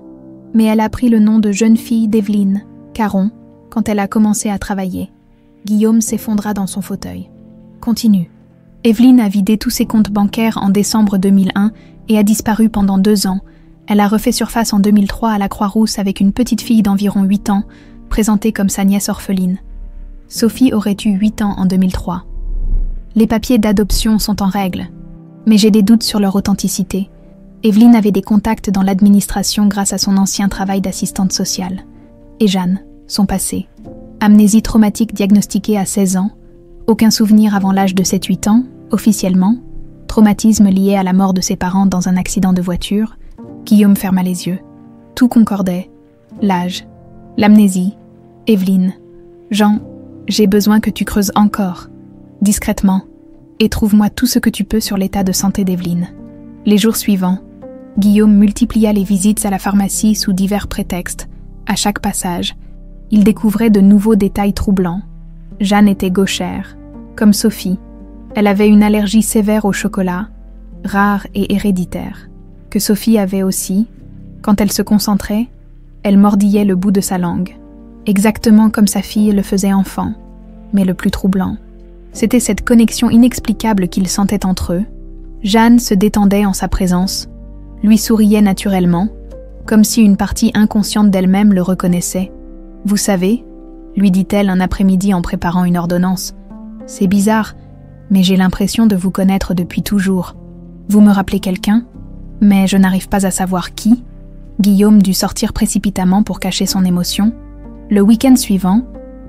mais elle a pris le nom de jeune fille d'Evelyne, Caron, quand elle a commencé à travailler. » Guillaume s'effondra dans son fauteuil. Continue. Evelyne a vidé tous ses comptes bancaires en décembre 2001 et a disparu pendant 2 ans. Elle a refait surface en 2003 à la Croix-Rousse avec une petite fille d'environ 8 ans, présentée comme sa nièce orpheline. Sophie aurait eu 8 ans en 2003. Les papiers d'adoption sont en règle, mais j'ai des doutes sur leur authenticité. Evelyne avait des contacts dans l'administration grâce à son ancien travail d'assistante sociale. Et Jeanne, son passé. Amnésie traumatique diagnostiquée à 16 ans, aucun souvenir avant l'âge de 7-8 ans, officiellement, traumatisme lié à la mort de ses parents dans un accident de voiture. Guillaume ferma les yeux. Tout concordait. L'âge, l'amnésie, Evelyne. Jean, j'ai besoin que tu creuses encore, discrètement, et trouve-moi tout ce que tu peux sur l'état de santé d'Evelyne. Les jours suivants, Guillaume multiplia les visites à la pharmacie sous divers prétextes. À chaque passage, il découvrait de nouveaux détails troublants. Jeanne était gauchère, comme Sophie. Elle avait une allergie sévère au chocolat, rare et héréditaire, que Sophie avait aussi. Quand elle se concentrait, elle mordillait le bout de sa langue, exactement comme sa fille le faisait enfant. Mais le plus troublant, c'était cette connexion inexplicable qu'ils sentaient entre eux. Jeanne se détendait en sa présence, lui souriait naturellement, comme si une partie inconsciente d'elle-même le reconnaissait. « Vous savez, » lui dit-elle un après-midi en préparant une ordonnance, « c'est bizarre, mais j'ai l'impression de vous connaître depuis toujours. Vous me rappelez quelqu'un, mais je n'arrive pas à savoir qui. » Guillaume dut sortir précipitamment pour cacher son émotion. Le week-end suivant,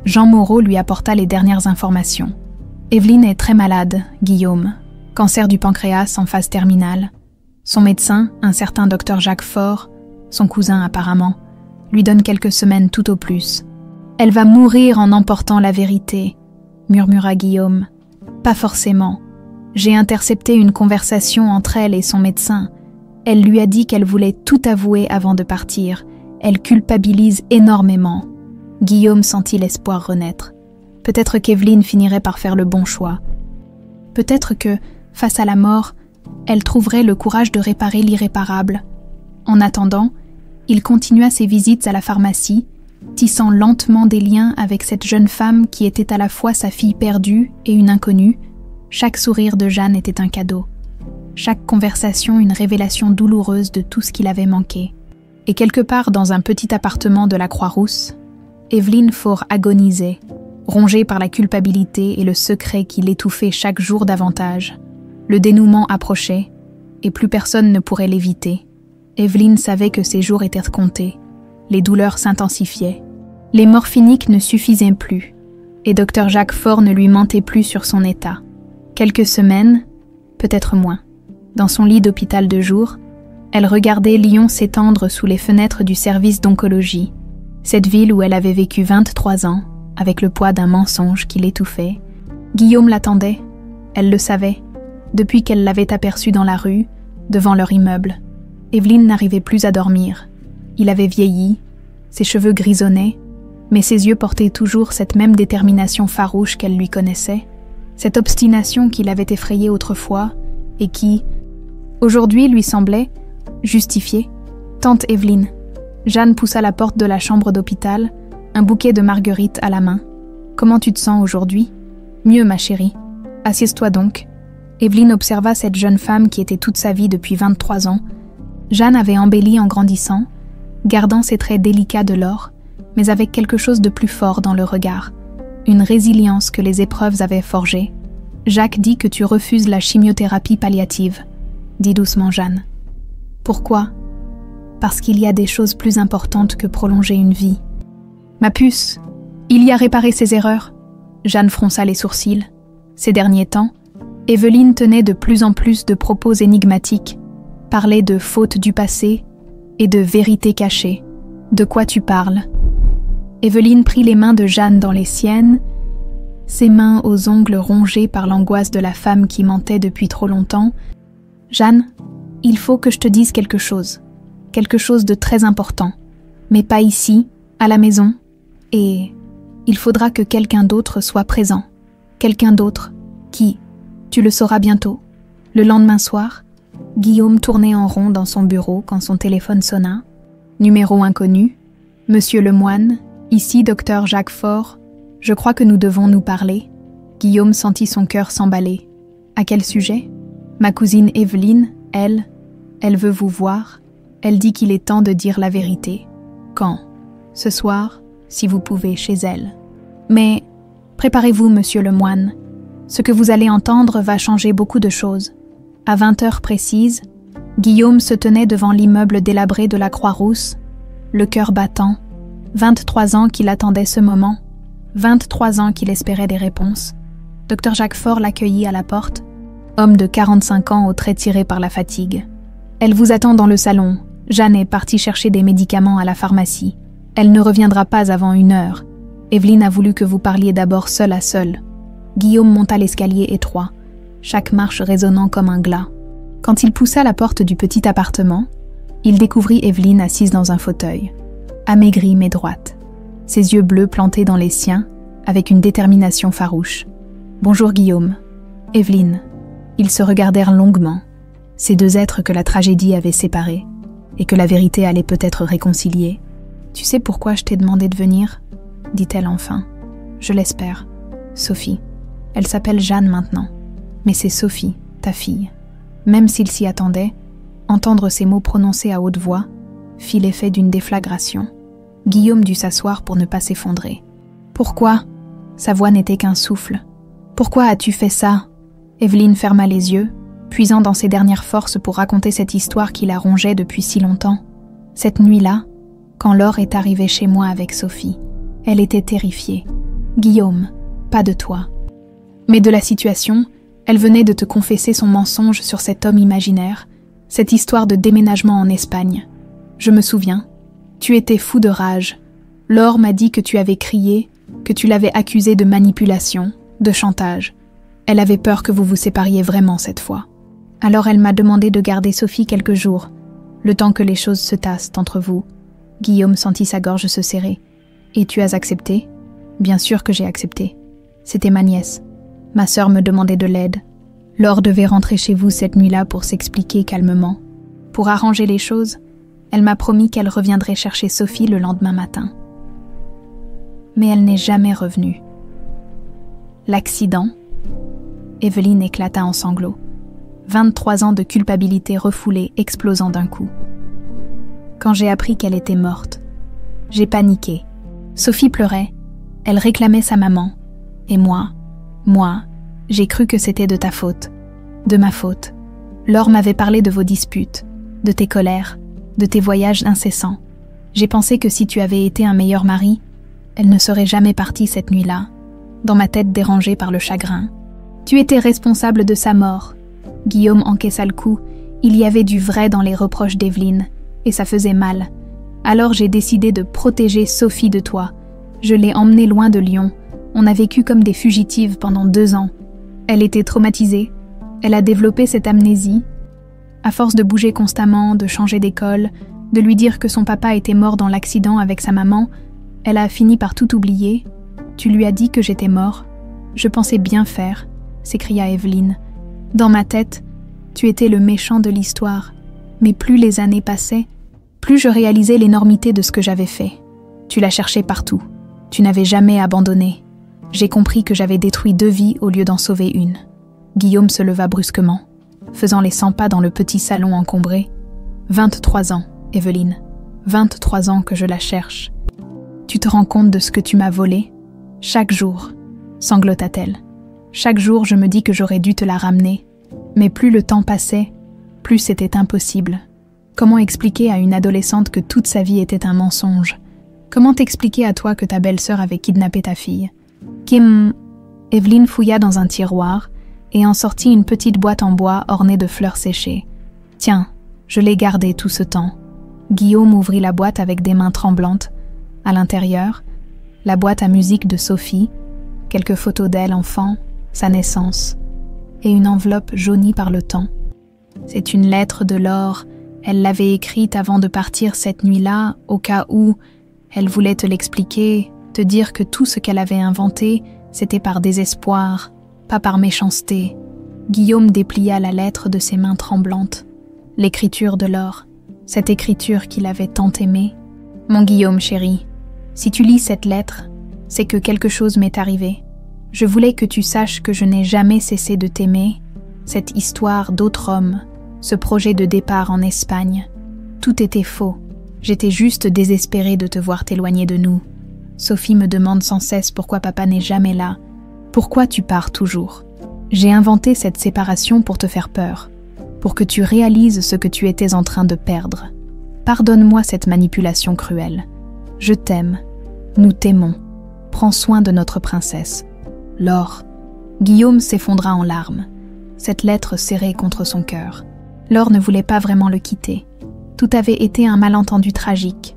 Jean Moreau lui apporta les dernières informations. « Evelyne est très malade, Guillaume. Cancer du pancréas en phase terminale. Son médecin, un certain docteur Jacques Faure, son cousin apparemment, lui donne quelques semaines tout au plus. « Elle va mourir en emportant la vérité, » murmura Guillaume. « Pas forcément. J'ai intercepté une conversation entre elle et son médecin. Elle lui a dit qu'elle voulait tout avouer avant de partir. Elle culpabilise énormément. » Guillaume sentit l'espoir renaître. Peut-être qu'Evelyne finirait par faire le bon choix. Peut-être que, face à la mort, elle trouverait le courage de réparer l'irréparable. En attendant, il continua ses visites à la pharmacie, tissant lentement des liens avec cette jeune femme qui était à la fois sa fille perdue et une inconnue. Chaque sourire de Jeanne était un cadeau. Chaque conversation une révélation douloureuse de tout ce qu'il avait manqué. Et quelque part dans un petit appartement de la Croix-Rousse, Evelyne Faure agonisait, rongée par la culpabilité et le secret qui l'étouffait chaque jour davantage. Le dénouement approchait, et plus personne ne pourrait l'éviter. Evelyne savait que ses jours étaient comptés. Les douleurs s'intensifiaient. Les morphiniques ne suffisaient plus, et Dr Jacques Faure ne lui mentait plus sur son état. Quelques semaines, peut-être moins. Dans son lit d'hôpital de jour, elle regardait Lyon s'étendre sous les fenêtres du service d'oncologie. Cette ville où elle avait vécu 23 ans, avec le poids d'un mensonge qui l'étouffait. Guillaume l'attendait, elle le savait, depuis qu'elle l'avait aperçu dans la rue, devant leur immeuble. Evelyne n'arrivait plus à dormir. Il avait vieilli, ses cheveux grisonnaient, mais ses yeux portaient toujours cette même détermination farouche qu'elle lui connaissait, cette obstination qui l'avait effrayée autrefois et qui, aujourd'hui, lui semblait justifiée. « Tante Evelyne !» Jeanne poussa la porte de la chambre d'hôpital, un bouquet de marguerites à la main. « Comment tu te sens aujourd'hui ?»« Mieux, ma chérie. Assieds-toi donc. » Evelyne observa cette jeune femme qui était toute sa vie depuis 23 ans. Jeanne avait embelli en grandissant, gardant ses traits délicats de l'or, mais avec quelque chose de plus fort dans le regard, une résilience que les épreuves avaient forgée. « Jacques dit que tu refuses la chimiothérapie palliative, » dit doucement Jeanne. « Pourquoi ? » « Parce qu'il y a des choses plus importantes que prolonger une vie. »« Ma puce, il y a réparé ses erreurs. » Jeanne fronça les sourcils. Ces derniers temps, Evelyne tenait de plus en plus de propos énigmatiques, parlait de fautes du passé et de vérités cachées. « De quoi tu parles ?» Evelyne prit les mains de Jeanne dans les siennes, ses mains aux ongles rongés par l'angoisse de la femme qui mentait depuis trop longtemps. « Jeanne, il faut que je te dise quelque chose de très important, mais pas ici, à la maison, et il faudra que quelqu'un d'autre soit présent. Quelqu'un d'autre qui, tu le sauras bientôt. » Le lendemain soir, Guillaume tournait en rond dans son bureau quand son téléphone sonna. Numéro inconnu. « Monsieur Lemoine, ici Dr Jacques Faure, je crois que nous devons nous parler. » Guillaume sentit son cœur s'emballer. « À quel sujet ? Ma cousine Evelyne, elle veut vous voir. Elle dit qu'il est temps de dire la vérité. » « Quand ? » ?»« Ce soir, si vous pouvez, chez elle. »« Mais préparez-vous, monsieur Lemoine. Ce que vous allez entendre va changer beaucoup de choses. » À 20h précises, Guillaume se tenait devant l'immeuble délabré de la Croix-Rousse, le cœur battant. 23 ans qu'il attendait ce moment, 23 ans qu'il espérait des réponses. Dr Jacques Faure l'accueillit à la porte, homme de 45 ans aux traits tirés par la fatigue. « Elle vous attend dans le salon. Jeanne est partie chercher des médicaments à la pharmacie. Elle ne reviendra pas avant 1 heure. Evelyne a voulu que vous parliez d'abord seul à seul. » Guillaume monta l'escalier étroit, chaque marche résonnant comme un glas. Quand il poussa la porte du petit appartement, il découvrit Evelyne assise dans un fauteuil, amaigrie mais droite, ses yeux bleus plantés dans les siens, avec une détermination farouche. « Bonjour Guillaume. » « Evelyne. » Ils se regardèrent longuement, ces deux êtres que la tragédie avait séparés, et que la vérité allait peut-être réconcilier. « Tu sais pourquoi je t'ai demandé de venir ?» dit-elle enfin. « Je l'espère. Sophie. Elle s'appelle Jeanne maintenant. Mais c'est Sophie, ta fille. » Même s'il s'y attendait, entendre ces mots prononcés à haute voix fit l'effet d'une déflagration. Guillaume dut s'asseoir pour ne pas s'effondrer. « Pourquoi ?» Sa voix n'était qu'un souffle. « Pourquoi as-tu fait ça ?» Evelyne ferma les yeux, puisant dans ses dernières forces pour raconter cette histoire qui la rongeait depuis si longtemps. Cette nuit-là, quand Laure est arrivée chez moi avec Sophie, elle était terrifiée. « Guillaume, pas de toi. » Mais de la situation, elle venait de te confesser son mensonge sur cet homme imaginaire, cette histoire de déménagement en Espagne. Je me souviens, tu étais fou de rage. Laure m'a dit que tu avais crié, que tu l'avais accusé de manipulation, de chantage. Elle avait peur que vous vous sépariez vraiment cette fois. Alors elle m'a demandé de garder Sophie quelques jours, le temps que les choses se tassent entre vous. Guillaume sentit sa gorge se serrer. « Et tu as accepté ?» « Bien sûr que j'ai accepté. C'était ma nièce. Ma sœur me demandait de l'aide. Laure devait rentrer chez vous cette nuit-là pour s'expliquer calmement. Pour arranger les choses, elle m'a promis qu'elle reviendrait chercher Sophie le lendemain matin. Mais elle n'est jamais revenue. L'accident ? » Evelyne éclata en sanglots. 23 ans de culpabilité refoulée explosant d'un coup. Quand j'ai appris qu'elle était morte, j'ai paniqué. Sophie pleurait. Elle réclamait sa maman. Et moi, j'ai cru que c'était de ta faute. De ma faute. Laure m'avait parlé de vos disputes, de tes colères, de tes voyages incessants. J'ai pensé que si tu avais été un meilleur mari, elle ne serait jamais partie cette nuit-là, dans ma tête dérangée par le chagrin. Tu étais responsable de sa mort. Guillaume encaissa le coup. Il y avait du vrai dans les reproches d'Evelyne, et ça faisait mal. Alors j'ai décidé de protéger Sophie de toi. Je l'ai emmenée loin de Lyon. On a vécu comme des fugitives pendant 2 ans. Elle était traumatisée. Elle a développé cette amnésie. À force de bouger constamment, de changer d'école, de lui dire que son papa était mort dans l'accident avec sa maman, elle a fini par tout oublier. Tu lui as dit que j'étais mort. Je pensais bien faire, s'écria Evelyne. Dans ma tête, tu étais le méchant de l'histoire. Mais plus les années passaient, plus je réalisais l'énormité de ce que j'avais fait. Tu l'as cherché partout. Tu n'avais jamais abandonné. J'ai compris que j'avais détruit 2 vies au lieu d'en sauver une. Guillaume se leva brusquement, faisant les 100 pas dans le petit salon encombré. 23 ans, Evelyne. 23 ans que je la cherche. Tu te rends compte de ce que tu m'as volé? Chaque jour, sanglota-t-elle. Chaque jour, je me dis que j'aurais dû te la ramener. Mais plus le temps passait, plus c'était impossible. Comment expliquer à une adolescente que toute sa vie était un mensonge? Comment t'expliquer à toi que ta belle-sœur avait kidnappé ta fille? Kim... Evelyne fouilla dans un tiroir et en sortit une petite boîte en bois ornée de fleurs séchées. Tiens, je l'ai gardée tout ce temps. Guillaume ouvrit la boîte avec des mains tremblantes. À l'intérieur, la boîte à musique de Sophie, quelques photos d'elle enfant, sa naissance, et une enveloppe jaunie par le temps. C'est une lettre de Laure. Elle l'avait écrite avant de partir cette nuit-là, au cas où elle voulait te l'expliquer, te dire que tout ce qu'elle avait inventé, c'était par désespoir, pas par méchanceté. Guillaume déplia la lettre de ses mains tremblantes. L'écriture de Laure, cette écriture qu'il avait tant aimée. Mon Guillaume chéri, si tu lis cette lettre, c'est que quelque chose m'est arrivé. Je voulais que tu saches que je n'ai jamais cessé de t'aimer, cette histoire d'autre homme, ce projet de départ en Espagne. Tout était faux. J'étais juste désespérée de te voir t'éloigner de nous. Sophie me demande sans cesse pourquoi papa n'est jamais là. Pourquoi tu pars toujours? J'ai inventé cette séparation pour te faire peur, pour que tu réalises ce que tu étais en train de perdre. Pardonne-moi cette manipulation cruelle. Je t'aime. Nous t'aimons. Prends soin de notre princesse. Laure. Guillaume s'effondra en larmes, cette lettre serrée contre son cœur. Laure ne voulait pas vraiment le quitter. Tout avait été un malentendu tragique,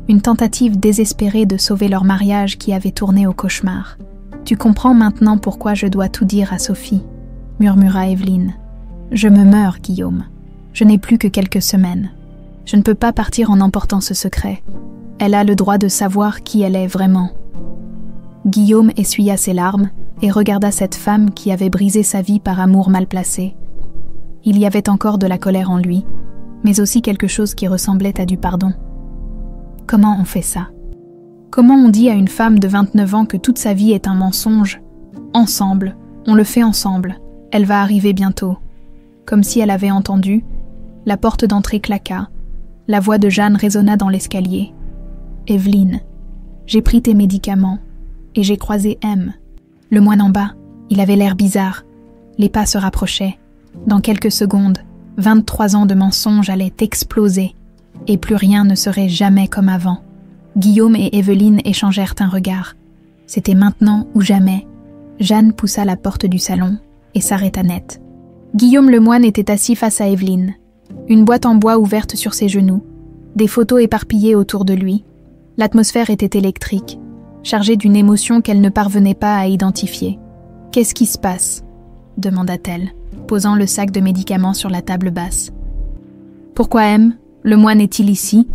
une tentative désespérée de sauver leur mariage qui avait tourné au cauchemar. Tu comprends maintenant pourquoi je dois tout dire à Sophie, murmura Evelyne. Je me meurs, Guillaume. Je n'ai plus que quelques semaines. Je ne peux pas partir en emportant ce secret. Elle a le droit de savoir qui elle est vraiment. Guillaume essuya ses larmes et regarda cette femme qui avait brisé sa vie par amour mal placé. Il y avait encore de la colère en lui, mais aussi quelque chose qui ressemblait à du pardon. Comment on fait ça? Comment on dit à une femme de 29 ans que toute sa vie est un mensonge? Ensemble, on le fait ensemble, elle va arriver bientôt. Comme si elle avait entendu, la porte d'entrée claqua, la voix de Jeanne résonna dans l'escalier. « Evelyne, j'ai pris tes médicaments et j'ai croisé M. Le moine en bas, il avait l'air bizarre. Les pas se rapprochaient. Dans quelques secondes, 23 ans de mensonges allaient exploser et plus rien ne serait jamais comme avant. Guillaume et Evelyne échangèrent un regard. C'était maintenant ou jamais. Jeanne poussa la porte du salon et s'arrêta net. Guillaume le moine était assis face à Evelyne, une boîte en bois ouverte sur ses genoux, des photos éparpillées autour de lui. L'atmosphère était électrique, chargée d'une émotion qu'elle ne parvenait pas à identifier. « Qu'est-ce qui se passe ?» demanda-t-elle, posant le sac de médicaments sur la table basse. « Pourquoi M ? Le moine est-il ici ?»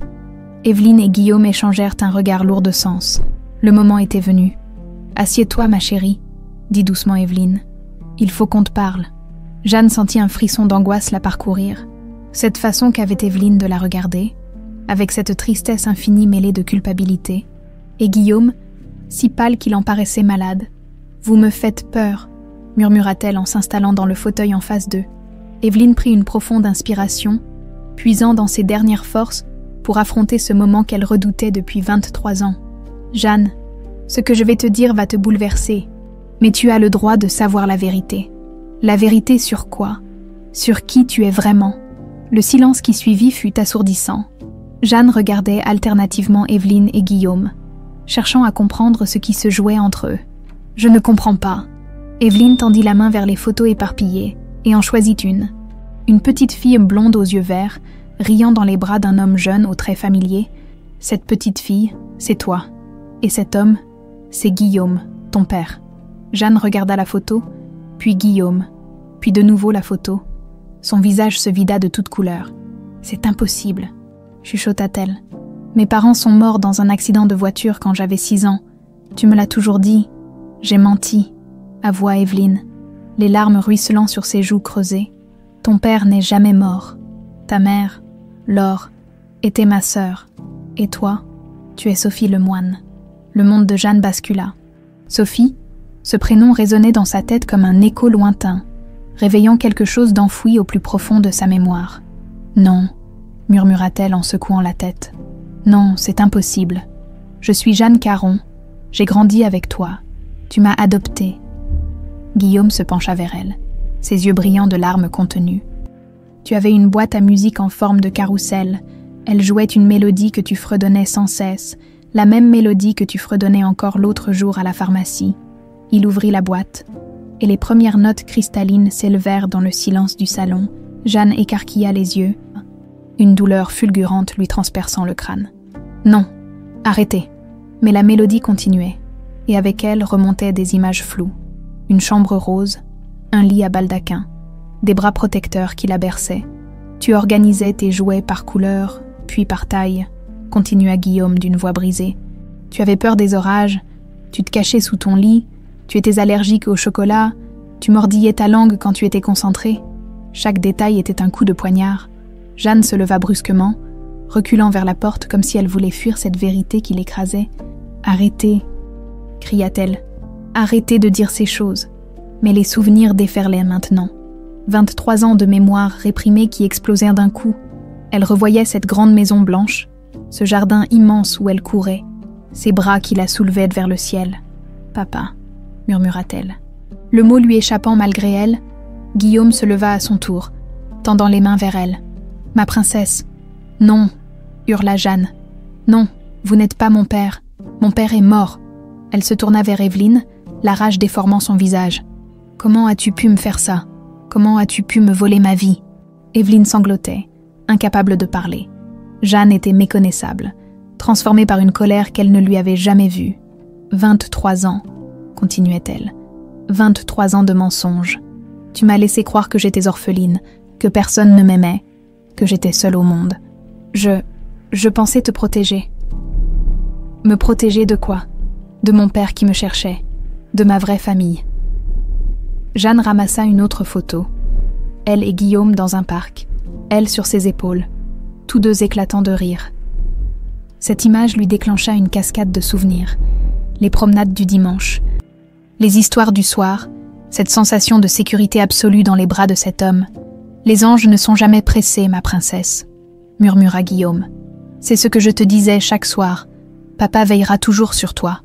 Evelyne et Guillaume échangèrent un regard lourd de sens. Le moment était venu. « Assieds-toi, ma chérie, » dit doucement Evelyne. « Il faut qu'on te parle. » Jeanne sentit un frisson d'angoisse la parcourir. Cette façon qu'avait Evelyne de la regarder, avec cette tristesse infinie mêlée de culpabilité. Et Guillaume, si pâle qu'il en paraissait malade. « Vous me faites peur », murmura-t-elle en s'installant dans le fauteuil en face d'eux. Evelyne prit une profonde inspiration, puisant dans ses dernières forces pour affronter ce moment qu'elle redoutait depuis 23 ans. « Jeanne, ce que je vais te dire va te bouleverser, mais tu as le droit de savoir la vérité. » La vérité sur quoi? Sur qui tu es vraiment? Le silence qui suivit fut assourdissant. Jeanne regardait alternativement Evelyne et Guillaume, cherchant à comprendre ce qui se jouait entre eux. « Je ne comprends pas. » Evelyne tendit la main vers les photos éparpillées et en choisit une. Une petite fille blonde aux yeux verts, riant dans les bras d'un homme jeune aux traits familiers, Cette petite fille, c'est toi. Et cet homme, c'est Guillaume, ton père. » Jeanne regarda la photo, puis Guillaume, puis de nouveau la photo. Son visage se vida de toutes couleurs. « C'est impossible, » chuchota-t-elle. « Mes parents sont morts dans un accident de voiture quand j'avais 6 ans. Tu me l'as toujours dit. J'ai menti, » avoua Evelyne, les larmes ruisselant sur ses joues creusées. « Ton père n'est jamais mort. Ta mère, Laure, était ma sœur. Et toi, tu es Sophie Lemoine. » Le monde de Jeanne bascula. Sophie, ce prénom résonnait dans sa tête comme un écho lointain, réveillant quelque chose d'enfoui au plus profond de sa mémoire. « Non, » murmura-t-elle en secouant la tête. « Non, c'est impossible. Je suis Jeanne Caron. J'ai grandi avec toi. Tu m'as adoptée. » Guillaume se pencha vers elle, ses yeux brillants de larmes contenues. « Tu avais une boîte à musique en forme de carrousel. Elle jouait une mélodie que tu fredonnais sans cesse, la même mélodie que tu fredonnais encore l'autre jour à la pharmacie. » Il ouvrit la boîte, et les premières notes cristallines s'élevèrent dans le silence du salon. Jeanne écarquilla les yeux, une douleur fulgurante lui transperçant le crâne. « Non, arrêtez !» Mais la mélodie continuait, et avec elle remontaient des images floues. Une chambre rose, un lit à baldaquin, des bras protecteurs qui la berçaient. Tu organisais tes jouets par couleur, puis par taille, continua Guillaume d'une voix brisée. Tu avais peur des orages, tu te cachais sous ton lit, tu étais allergique au chocolat, tu mordillais ta langue quand tu étais concentré. Chaque détail était un coup de poignard. Jeanne se leva brusquement, reculant vers la porte comme si elle voulait fuir cette vérité qui l'écrasait. « Arrêtez !» cria-t-elle. « Arrêtez de dire ces choses !» Mais les souvenirs déferlaient maintenant. 23 ans de mémoire réprimée qui explosèrent d'un coup. Elle revoyait cette grande maison blanche, ce jardin immense où elle courait, ses bras qui la soulevaient vers le ciel. « Papa !» murmura-t-elle. Le mot lui échappant malgré elle, Guillaume se leva à son tour, tendant les mains vers elle. « Ma princesse !»« Non !» hurla Jeanne. « Non, vous n'êtes pas mon père. Mon père est mort. » Elle se tourna vers Evelyne, la rage déformant son visage. « Comment as-tu pu me faire ça? Comment as-tu pu me voler ma vie ?» Evelyne sanglotait, incapable de parler. Jeanne était méconnaissable, transformée par une colère qu'elle ne lui avait jamais vue. « 23 ans, continuait-elle. 23 ans de mensonges. Tu m'as laissé croire que j'étais orpheline, que personne ne m'aimait, que j'étais seule au monde. Je pensais te protéger. » Me protéger de quoi? De mon père qui me cherchait, de ma vraie famille. Jeanne ramassa une autre photo. Elle et Guillaume dans un parc, elle sur ses épaules, tous deux éclatant de rire. Cette image lui déclencha une cascade de souvenirs. Les promenades du dimanche, les histoires du soir, cette sensation de sécurité absolue dans les bras de cet homme. « Les anges ne sont jamais pressés, ma princesse », murmura Guillaume. « C'est ce que je te disais chaque soir. Papa veillera toujours sur toi. »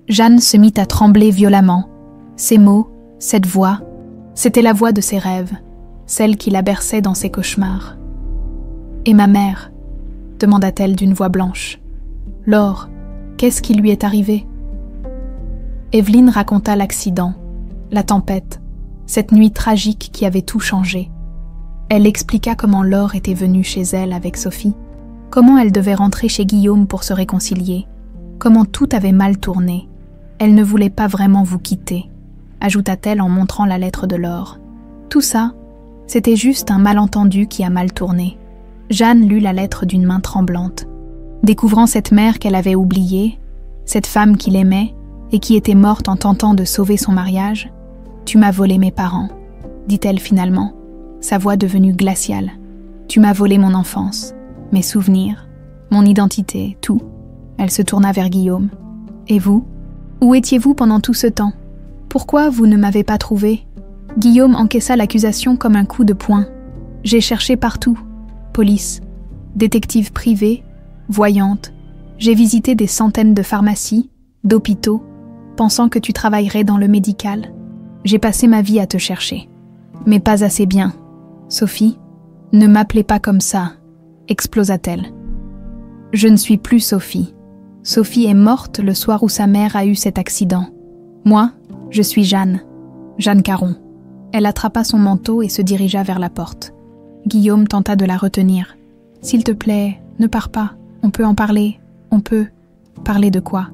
Jeanne se mit à trembler violemment. Ces mots, cette voix, c'était la voix de ses rêves, celle qui la berçait dans ses cauchemars. « Et ma mère ?» demanda-t-elle d'une voix blanche. « Laure, qu'est-ce qui lui est arrivé ?» Evelyne raconta l'accident, la tempête, cette nuit tragique qui avait tout changé. Elle expliqua comment Laure était venue chez elle avec Sophie, comment elle devait rentrer chez Guillaume pour se réconcilier, comment tout avait mal tourné. Elle ne voulait pas vraiment vous quitter, ajouta-t-elle en montrant la lettre de Laure. Tout ça, c'était juste un malentendu qui a mal tourné. Jeanne lut la lettre d'une main tremblante, découvrant cette mère qu'elle avait oubliée, cette femme qu'il aimait et qui était morte en tentant de sauver son mariage. « Tu m'as volé mes parents », dit-elle finalement, sa voix devenue glaciale. « Tu m'as volé mon enfance, mes souvenirs, mon identité, tout. » Elle se tourna vers Guillaume. « Et vous? Où étiez-vous pendant tout ce temps? Pourquoi vous ne m'avez pas trouvé ?» Guillaume encaissa l'accusation comme un coup de poing. « J'ai cherché partout. Police, détective privé, voyante. J'ai visité des centaines de pharmacies, d'hôpitaux, pensant que tu travaillerais dans le médical. J'ai passé ma vie à te chercher. Mais pas assez bien. Sophie, ne m'appelez pas comme ça, » explosa-t-elle. « Je ne suis plus Sophie. Sophie est morte le soir où sa mère a eu cet accident. Moi, je suis Jeanne, Jeanne Caron. » Elle attrapa son manteau et se dirigea vers la porte. Guillaume tenta de la retenir. « S'il te plaît, ne pars pas, on peut en parler. » On peut parler de quoi?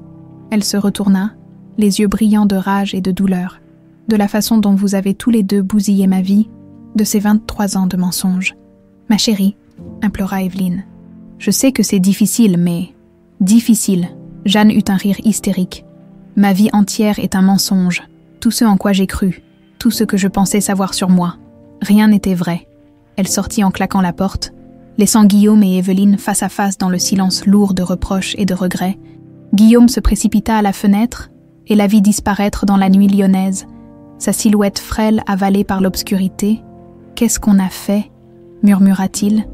Elle se retourna, les yeux brillants de rage et de douleur, de la façon dont vous avez tous les deux bousillé ma vie, de ces 23 ans de mensonges. Ma chérie, implora Evelyn. Je sais que c'est difficile, mais... Difficile. Jeanne eut un rire hystérique. Ma vie entière est un mensonge. Tout ce en quoi j'ai cru, tout ce que je pensais savoir sur moi. Rien n'était vrai. Elle sortit en claquant la porte, laissant Guillaume et Evelyn face à face dans le silence lourd de reproches et de regrets. Guillaume se précipita à la fenêtre et la vit disparaître dans la nuit lyonnaise, sa silhouette frêle avalée par l'obscurité. « Qu'est-ce qu'on a fait ?» murmura-t-il.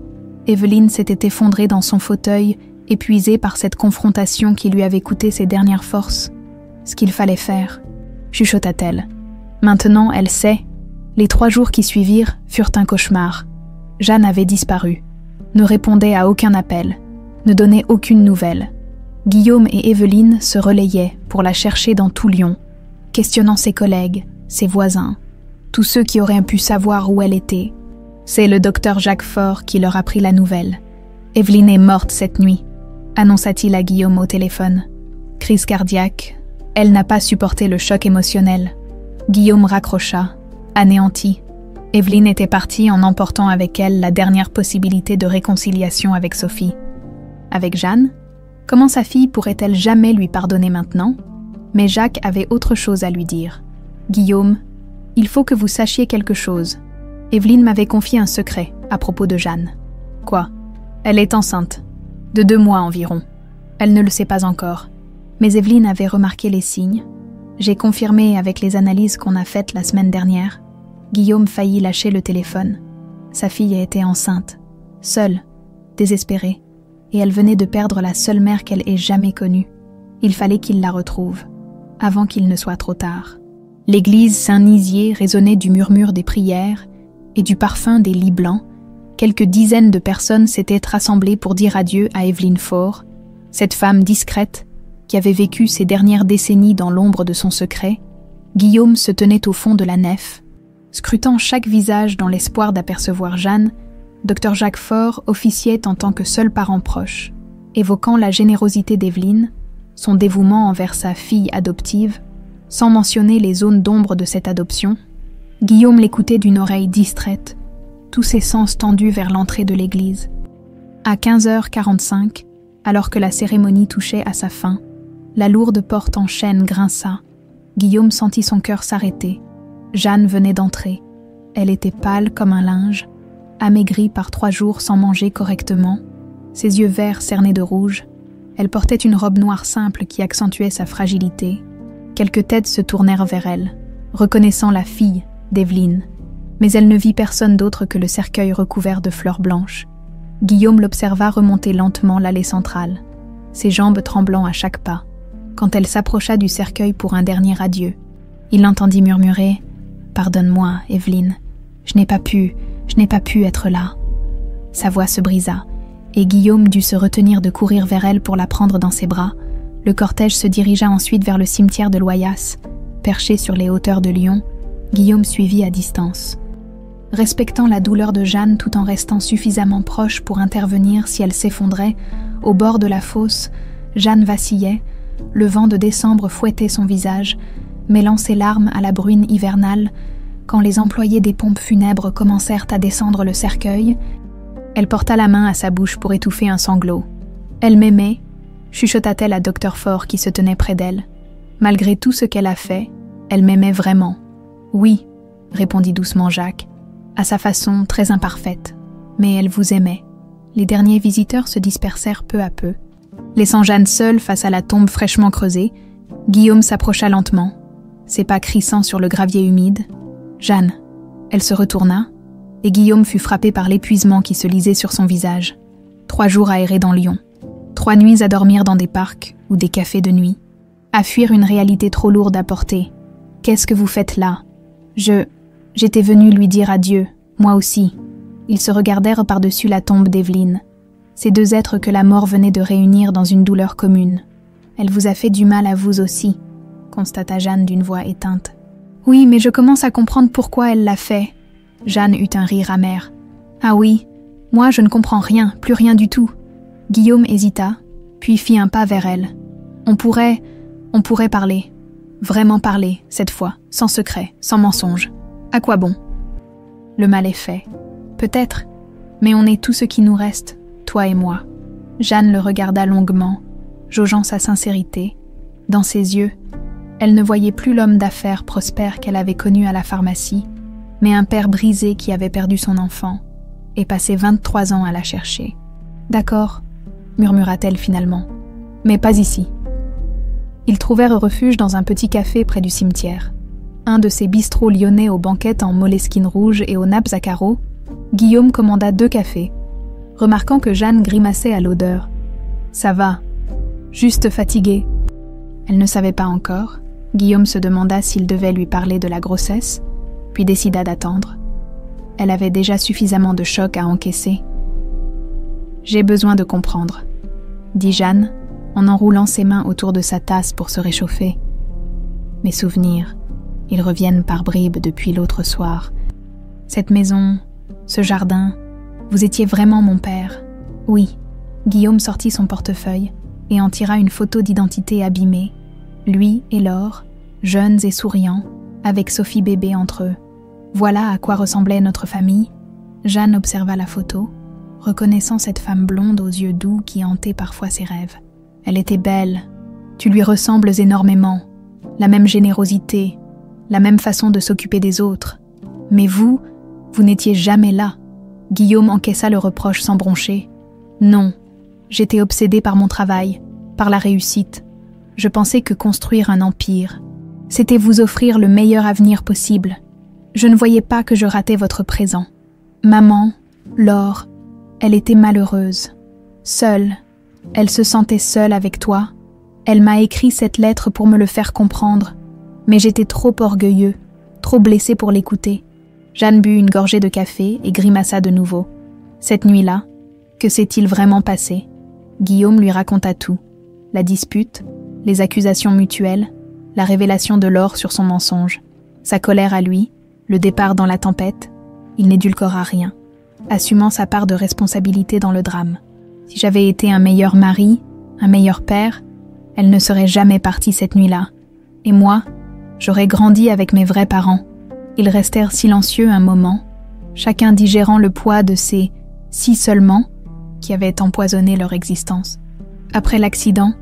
Evelyn s'était effondrée dans son fauteuil, épuisée par cette confrontation qui lui avait coûté ses dernières forces. « Ce qu'il fallait faire », chuchota-t-elle. Maintenant, elle sait. Les 3 jours qui suivirent furent un cauchemar. Jeanne avait disparu, ne répondait à aucun appel, ne donnait aucune nouvelle. Guillaume et Evelyn se relayaient pour la chercher dans tout Lyon, questionnant ses collègues, ses voisins, tous ceux qui auraient pu savoir où elle était. C'est le docteur Jacques Faure qui leur apprit la nouvelle. « Evelyn est morte cette nuit », annonça-t-il à Guillaume au téléphone. Crise cardiaque, elle n'a pas supporté le choc émotionnel. Guillaume raccrocha, anéanti. Evelyn était partie en emportant avec elle la dernière possibilité de réconciliation avec Sophie. Avec Jeanne, comment sa fille pourrait-elle jamais lui pardonner maintenant? Mais Jacques avait autre chose à lui dire. « Guillaume, il faut que vous sachiez quelque chose. Evelyn m'avait confié un secret à propos de Jeanne. »« Quoi ? Elle est enceinte. De 2 mois environ. Elle ne le sait pas encore. Mais Evelyn avait remarqué les signes. J'ai confirmé avec les analyses qu'on a faites la semaine dernière. » Guillaume faillit lâcher le téléphone. Sa fille était enceinte, seule, désespérée, et elle venait de perdre la seule mère qu'elle ait jamais connue. Il fallait qu'il la retrouve, avant qu'il ne soit trop tard. L'église Saint-Nizier résonnait du murmure des prières et du parfum des lits blancs. Quelques dizaines de personnes s'étaient rassemblées pour dire adieu à Evelyn Faure, cette femme discrète qui avait vécu ces dernières décennies dans l'ombre de son secret. Guillaume se tenait au fond de la nef, scrutant chaque visage dans l'espoir d'apercevoir Jeanne. Dr Jacques Faure officiait en tant que seul parent proche, évoquant la générosité d'Evelyn, son dévouement envers sa fille adoptive, sans mentionner les zones d'ombre de cette adoption. Guillaume l'écoutait d'une oreille distraite, tous ses sens tendus vers l'entrée de l'église. À 15h45, alors que la cérémonie touchait à sa fin, la lourde porte en chêne grinça. Guillaume sentit son cœur s'arrêter. Jeanne venait d'entrer. Elle était pâle comme un linge, amaigrie par 3 jours sans manger correctement, ses yeux verts cernés de rouge. Elle portait une robe noire simple qui accentuait sa fragilité. Quelques têtes se tournèrent vers elle, reconnaissant la fille d'Evelyn, mais elle ne vit personne d'autre que le cercueil recouvert de fleurs blanches. Guillaume l'observa remonter lentement l'allée centrale, ses jambes tremblant à chaque pas. Quand elle s'approcha du cercueil pour un dernier adieu, il l'entendit murmurer « Pardonne-moi, Evelyn, je n'ai pas pu être là. » Sa voix se brisa, et Guillaume dut se retenir de courir vers elle pour la prendre dans ses bras. Le cortège se dirigea ensuite vers le cimetière de Loyasse. Perché sur les hauteurs de Lyon, Guillaume suivit à distance. Respectant la douleur de Jeanne tout en restant suffisamment proche pour intervenir si elle s'effondrait, au bord de la fosse, Jeanne vacillait, le vent de décembre fouettait son visage, mêlant ses larmes à la bruine hivernale. Quand les employés des pompes funèbres commencèrent à descendre le cercueil, elle porta la main à sa bouche pour étouffer un sanglot. « Elle m'aimait », chuchota-t-elle à Dr Faure qui se tenait près d'elle. « Malgré tout ce qu'elle a fait, elle m'aimait vraiment. »« Oui », répondit doucement Jacques, à sa façon très imparfaite, mais elle vous aimait. » Les derniers visiteurs se dispersèrent peu à peu. Laissant Jeanne seule face à la tombe fraîchement creusée, Guillaume s'approcha lentement, ses pas crissant sur le gravier humide. « Jeanne !» Elle se retourna, et Guillaume fut frappé par l'épuisement qui se lisait sur son visage. 3 jours à errer dans Lyon, 3 nuits à dormir dans des parcs ou des cafés de nuit, à fuir une réalité trop lourde à porter. « Qu'est-ce que vous faites là ?»« J'étais venue lui dire adieu, moi aussi. » Ils se regardèrent par-dessus la tombe d'Evelyn, ces 2 êtres que la mort venait de réunir dans une douleur commune. « Elle vous a fait du mal à vous aussi », constata Jeanne d'une voix éteinte. « Oui, mais je commence à comprendre pourquoi elle l'a fait. » Jeanne eut un rire amer. « Ah oui, moi je ne comprends rien, plus rien du tout. » Guillaume hésita, puis fit un pas vers elle. On pourrait parler. Vraiment parler, cette fois, sans secret, sans mensonge. À quoi bon? Le mal est fait. Peut-être, mais on est tout ce qui nous reste, toi et moi. Jeanne le regarda longuement, jaugeant sa sincérité. Dans ses yeux, elle ne voyait plus l'homme d'affaires prospère qu'elle avait connu à la pharmacie, mais un père brisé qui avait perdu son enfant et passé 23 ans à la chercher. « D'accord », murmura-t-elle finalement, « mais pas ici. » Ils trouvèrent refuge dans un petit café près du cimetière. Un de ces bistrots lyonnais aux banquettes en moleskine rouge et aux nappes à carreaux, Guillaume commanda 2 cafés, remarquant que Jeanne grimaçait à l'odeur. « Ça va, juste fatiguée. » Elle ne savait pas encore. Guillaume se demanda s'il devait lui parler de la grossesse, puis décida d'attendre. Elle avait déjà suffisamment de chocs à encaisser. « J'ai besoin de comprendre », dit Jeanne, en enroulant ses mains autour de sa tasse pour se réchauffer. « Mes souvenirs, ils reviennent par bribes depuis l'autre soir. Cette maison, ce jardin, vous étiez vraiment mon père. » Oui, Guillaume sortit son portefeuille et en tira une photo d'identité abîmée, lui et Laure, jeunes et souriants, avec Sophie bébé entre eux. Voilà à quoi ressemblait notre famille. Jeanne observa la photo, reconnaissant cette femme blonde aux yeux doux qui hantait parfois ses rêves. Elle était belle, tu lui ressembles énormément, la même générosité, la même façon de s'occuper des autres. Mais vous n'étiez jamais là. Guillaume encaissa le reproche sans broncher. Non, j'étais obsédée par mon travail, par la réussite. Je pensais que construire un empire, c'était vous offrir le meilleur avenir possible. Je ne voyais pas que je ratais votre présent. Maman, Laure, elle était malheureuse, seule. Elle se sentait seule avec toi. Elle m'a écrit cette lettre pour me le faire comprendre, mais j'étais trop orgueilleux, trop blessé pour l'écouter. Jeanne but une gorgée de café et grimaça de nouveau. Cette nuit-là, que s'est-il vraiment passé? Guillaume lui raconta tout. La dispute, les accusations mutuelles, la révélation de Laure sur son mensonge, sa colère à lui, le départ dans la tempête. Il n'édulcora rien, assumant sa part de responsabilité dans le drame. Si j'avais été un meilleur mari, un meilleur père, elle ne serait jamais partie cette nuit-là. Et moi, j'aurais grandi avec mes vrais parents. Ils restèrent silencieux un moment, chacun digérant le poids de ces « si seulement » qui avaient empoisonné leur existence. Après l'accident,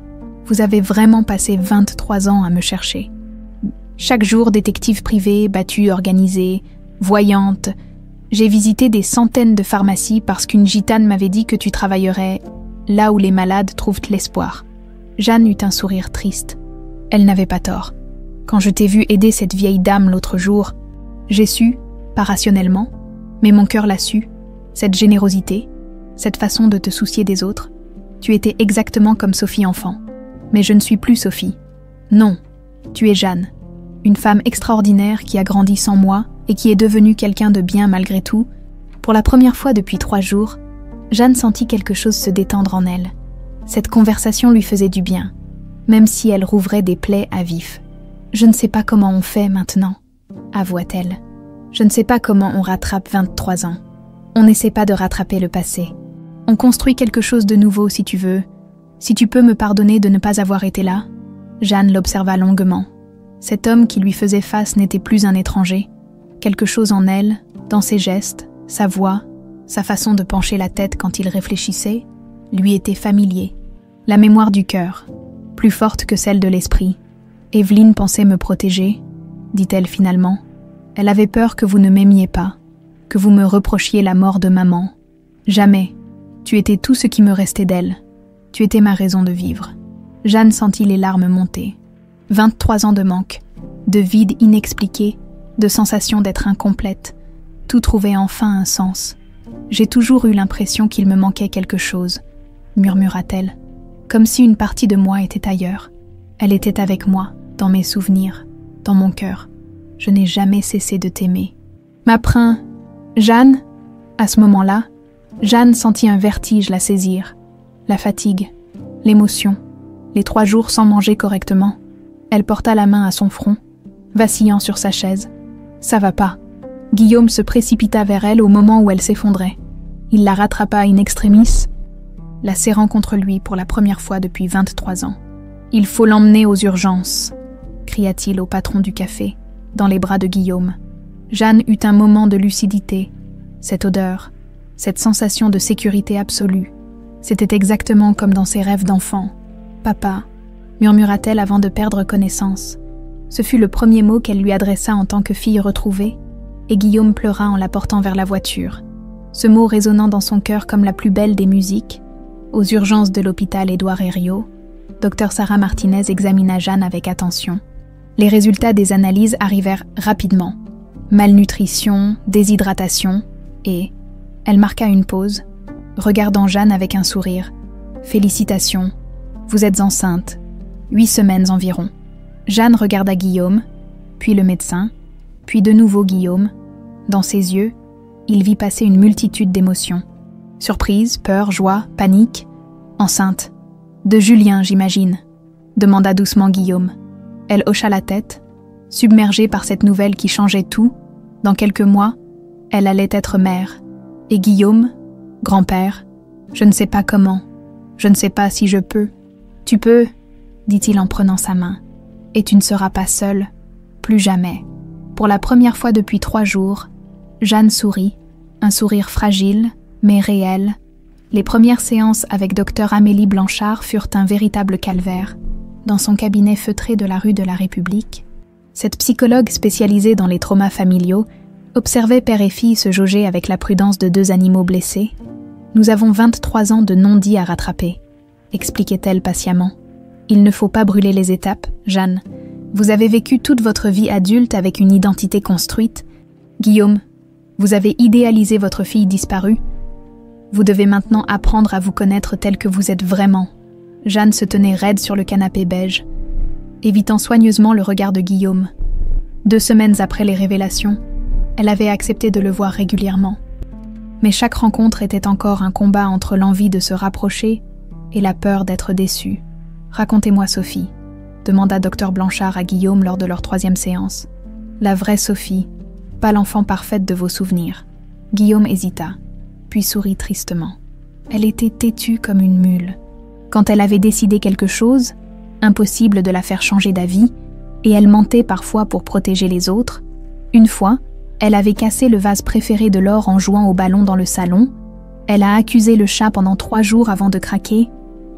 vous avez vraiment passé 23 ans à me chercher. Chaque jour, détective privé, battue organisée, voyante. J'ai visité des centaines de pharmacies parce qu'une gitane m'avait dit que tu travaillerais là où les malades trouvent l'espoir. Jeanne eut un sourire triste. Elle n'avait pas tort. Quand je t'ai vu aider cette vieille dame l'autre jour, j'ai su, pas rationnellement, mais mon cœur l'a su, cette générosité, cette façon de te soucier des autres. Tu étais exactement comme Sophie enfant. Mais je ne suis plus Sophie. Non, tu es Jeanne, une femme extraordinaire qui a grandi sans moi et qui est devenue quelqu'un de bien malgré tout. Pour la première fois depuis 3 jours, Jeanne sentit quelque chose se détendre en elle. Cette conversation lui faisait du bien, même si elle rouvrait des plaies à vif. « Je ne sais pas comment on fait maintenant », avoua-t-elle. « Je ne sais pas comment on rattrape 23 ans. On n'essaie pas de rattraper le passé. On construit quelque chose de nouveau si tu veux. Si tu peux me pardonner de ne pas avoir été là ?» Jeanne l'observa longuement. Cet homme qui lui faisait face n'était plus un étranger. Quelque chose en elle, dans ses gestes, sa voix, sa façon de pencher la tête quand il réfléchissait, lui était familier. La mémoire du cœur, plus forte que celle de l'esprit. « Evelyne pensait me protéger », dit-elle finalement. « Elle avait peur que vous ne m'aimiez pas, que vous me reprochiez la mort de maman. Jamais. Tu étais tout ce qui me restait d'elle. Tu étais ma raison de vivre. » Jeanne sentit les larmes monter. 23 ans de manque, de vide inexpliqué, de sensation d'être incomplète. Tout trouvait enfin un sens. « J'ai toujours eu l'impression qu'il me manquait quelque chose », murmura-t-elle, comme si une partie de moi était ailleurs. Elle était avec moi, dans mes souvenirs, dans mon cœur. Je n'ai jamais cessé de t'aimer. « M'apprends, Jeanne ?» À ce moment-là, Jeanne sentit un vertige la saisir. La fatigue, l'émotion, les 3 jours sans manger correctement. Elle porta la main à son front, vacillant sur sa chaise. « Ça va pas !» Guillaume se précipita vers elle au moment où elle s'effondrait. Il la rattrapa in extremis. la serrant contre lui pour la première fois depuis 23 ans. « Il faut l'emmener aux urgences !» cria-t-il au patron du café, dans les bras de Guillaume. Jeanne eut un moment de lucidité. Cette odeur, cette sensation de sécurité absolue, c'était exactement comme dans ses rêves d'enfant. « Papa !» murmura-t-elle avant de perdre connaissance. Ce fut le premier mot qu'elle lui adressa en tant que fille retrouvée, et Guillaume pleura en la portant vers la voiture. Ce mot résonnant dans son cœur comme la plus belle des musiques. Aux urgences de l'hôpital Édouard Herriot, Dr Sarah Martinez examina Jeanne avec attention. Les résultats des analyses arrivèrent rapidement. Malnutrition, déshydratation, et elle marqua une pause, regardant Jeanne avec un sourire. « Félicitations, vous êtes enceinte, 8 semaines environ. » Jeanne regarda Guillaume, puis le médecin, puis de nouveau Guillaume. Dans ses yeux, il vit passer une multitude d'émotions. Surprise, peur, joie, panique. Enceinte. De Julien, j'imagine, demanda doucement Guillaume. Elle hocha la tête, submergée par cette nouvelle qui changeait tout. Dans quelques mois, elle allait être mère. Et Guillaume, grand-père, je ne sais pas comment, je ne sais pas si je peux. Tu peux, dit-il en prenant sa main. Et tu ne seras pas seule, plus jamais. Pour la première fois depuis 3 jours, Jeanne sourit, un sourire fragile, mais réel. Les premières séances avec Dr Amélie Blanchard furent un véritable calvaire. Dans son cabinet feutré de la rue de la République, cette psychologue spécialisée dans les traumas familiaux observait père et fille se jauger avec la prudence de 2 animaux blessés. « Nous avons 23 ans de non-dits à rattraper », expliquait-elle patiemment. « Il ne faut pas brûler les étapes, Jeanne. Vous avez vécu toute votre vie adulte avec une identité construite. Guillaume, vous avez idéalisé votre fille disparue. Vous devez maintenant apprendre à vous connaître tel que vous êtes vraiment. » Jeanne se tenait raide sur le canapé beige, évitant soigneusement le regard de Guillaume. 2 semaines après les révélations, elle avait accepté de le voir régulièrement. Mais chaque rencontre était encore un combat entre l'envie de se rapprocher et la peur d'être déçue. « Racontez-moi Sophie », demanda Dr Blanchard à Guillaume lors de leur 3e séance. « La vraie Sophie, pas l'enfant parfaite de vos souvenirs. » Guillaume hésita, puis sourit tristement. Elle était têtue comme une mule. Quand elle avait décidé quelque chose, impossible de la faire changer d'avis, et elle mentait parfois pour protéger les autres. Une fois, elle avait cassé le vase préféré de Laure en jouant au ballon dans le salon. Elle a accusé le chat pendant 3 jours avant de craquer.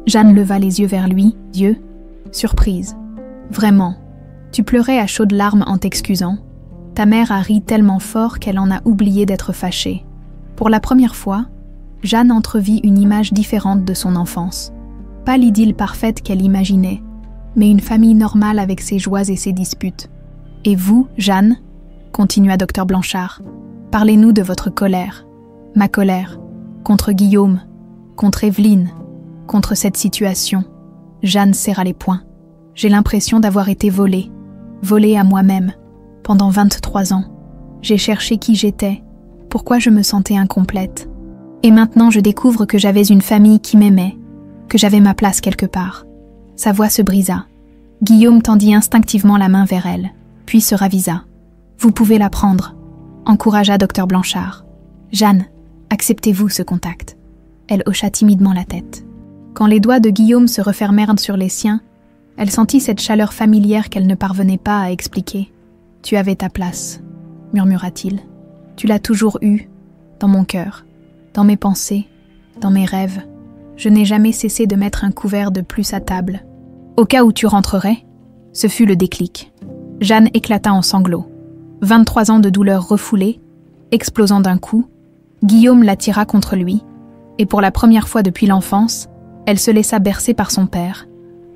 Jeanne leva les yeux vers lui. « Dieu, surprise. Vraiment, tu pleurais à chaudes larmes en t'excusant. Ta mère a ri tellement fort qu'elle en a oublié d'être fâchée. » Pour la première fois, Jeanne entrevit une image différente de son enfance. Pas l'idylle parfaite qu'elle imaginait, mais une famille normale avec ses joies et ses disputes. « Et vous, Jeanne, continua Dr Blanchard, parlez-nous de votre colère. Ma colère, contre Guillaume, contre Evelyne, contre cette situation. » Jeanne serra les poings. « J'ai l'impression d'avoir été volée à moi-même. Pendant 23 ans, j'ai cherché qui j'étais, pourquoi je me sentais incomplète. Et maintenant je découvre que j'avais une famille qui m'aimait, que j'avais ma place quelque part. » Sa voix se brisa. Guillaume tendit instinctivement la main vers elle, puis se ravisa. « Vous pouvez la prendre », encouragea Dr Blanchard. « Jeanne, acceptez-vous ce contact ?» Elle hocha timidement la tête. Quand les doigts de Guillaume se refermèrent sur les siens, elle sentit cette chaleur familière qu'elle ne parvenait pas à expliquer. « Tu avais ta place », murmura-t-il. « Tu l'as toujours eue, dans mon cœur, dans mes pensées, dans mes rêves. Je n'ai jamais cessé de mettre un couvert de plus à table. Au cas où tu rentrerais ?» Ce fut le déclic. Jeanne éclata en sanglots. 23 ans de douleur refoulée, explosant d'un coup, Guillaume l'attira contre lui, et pour la première fois depuis l'enfance, elle se laissa bercer par son père.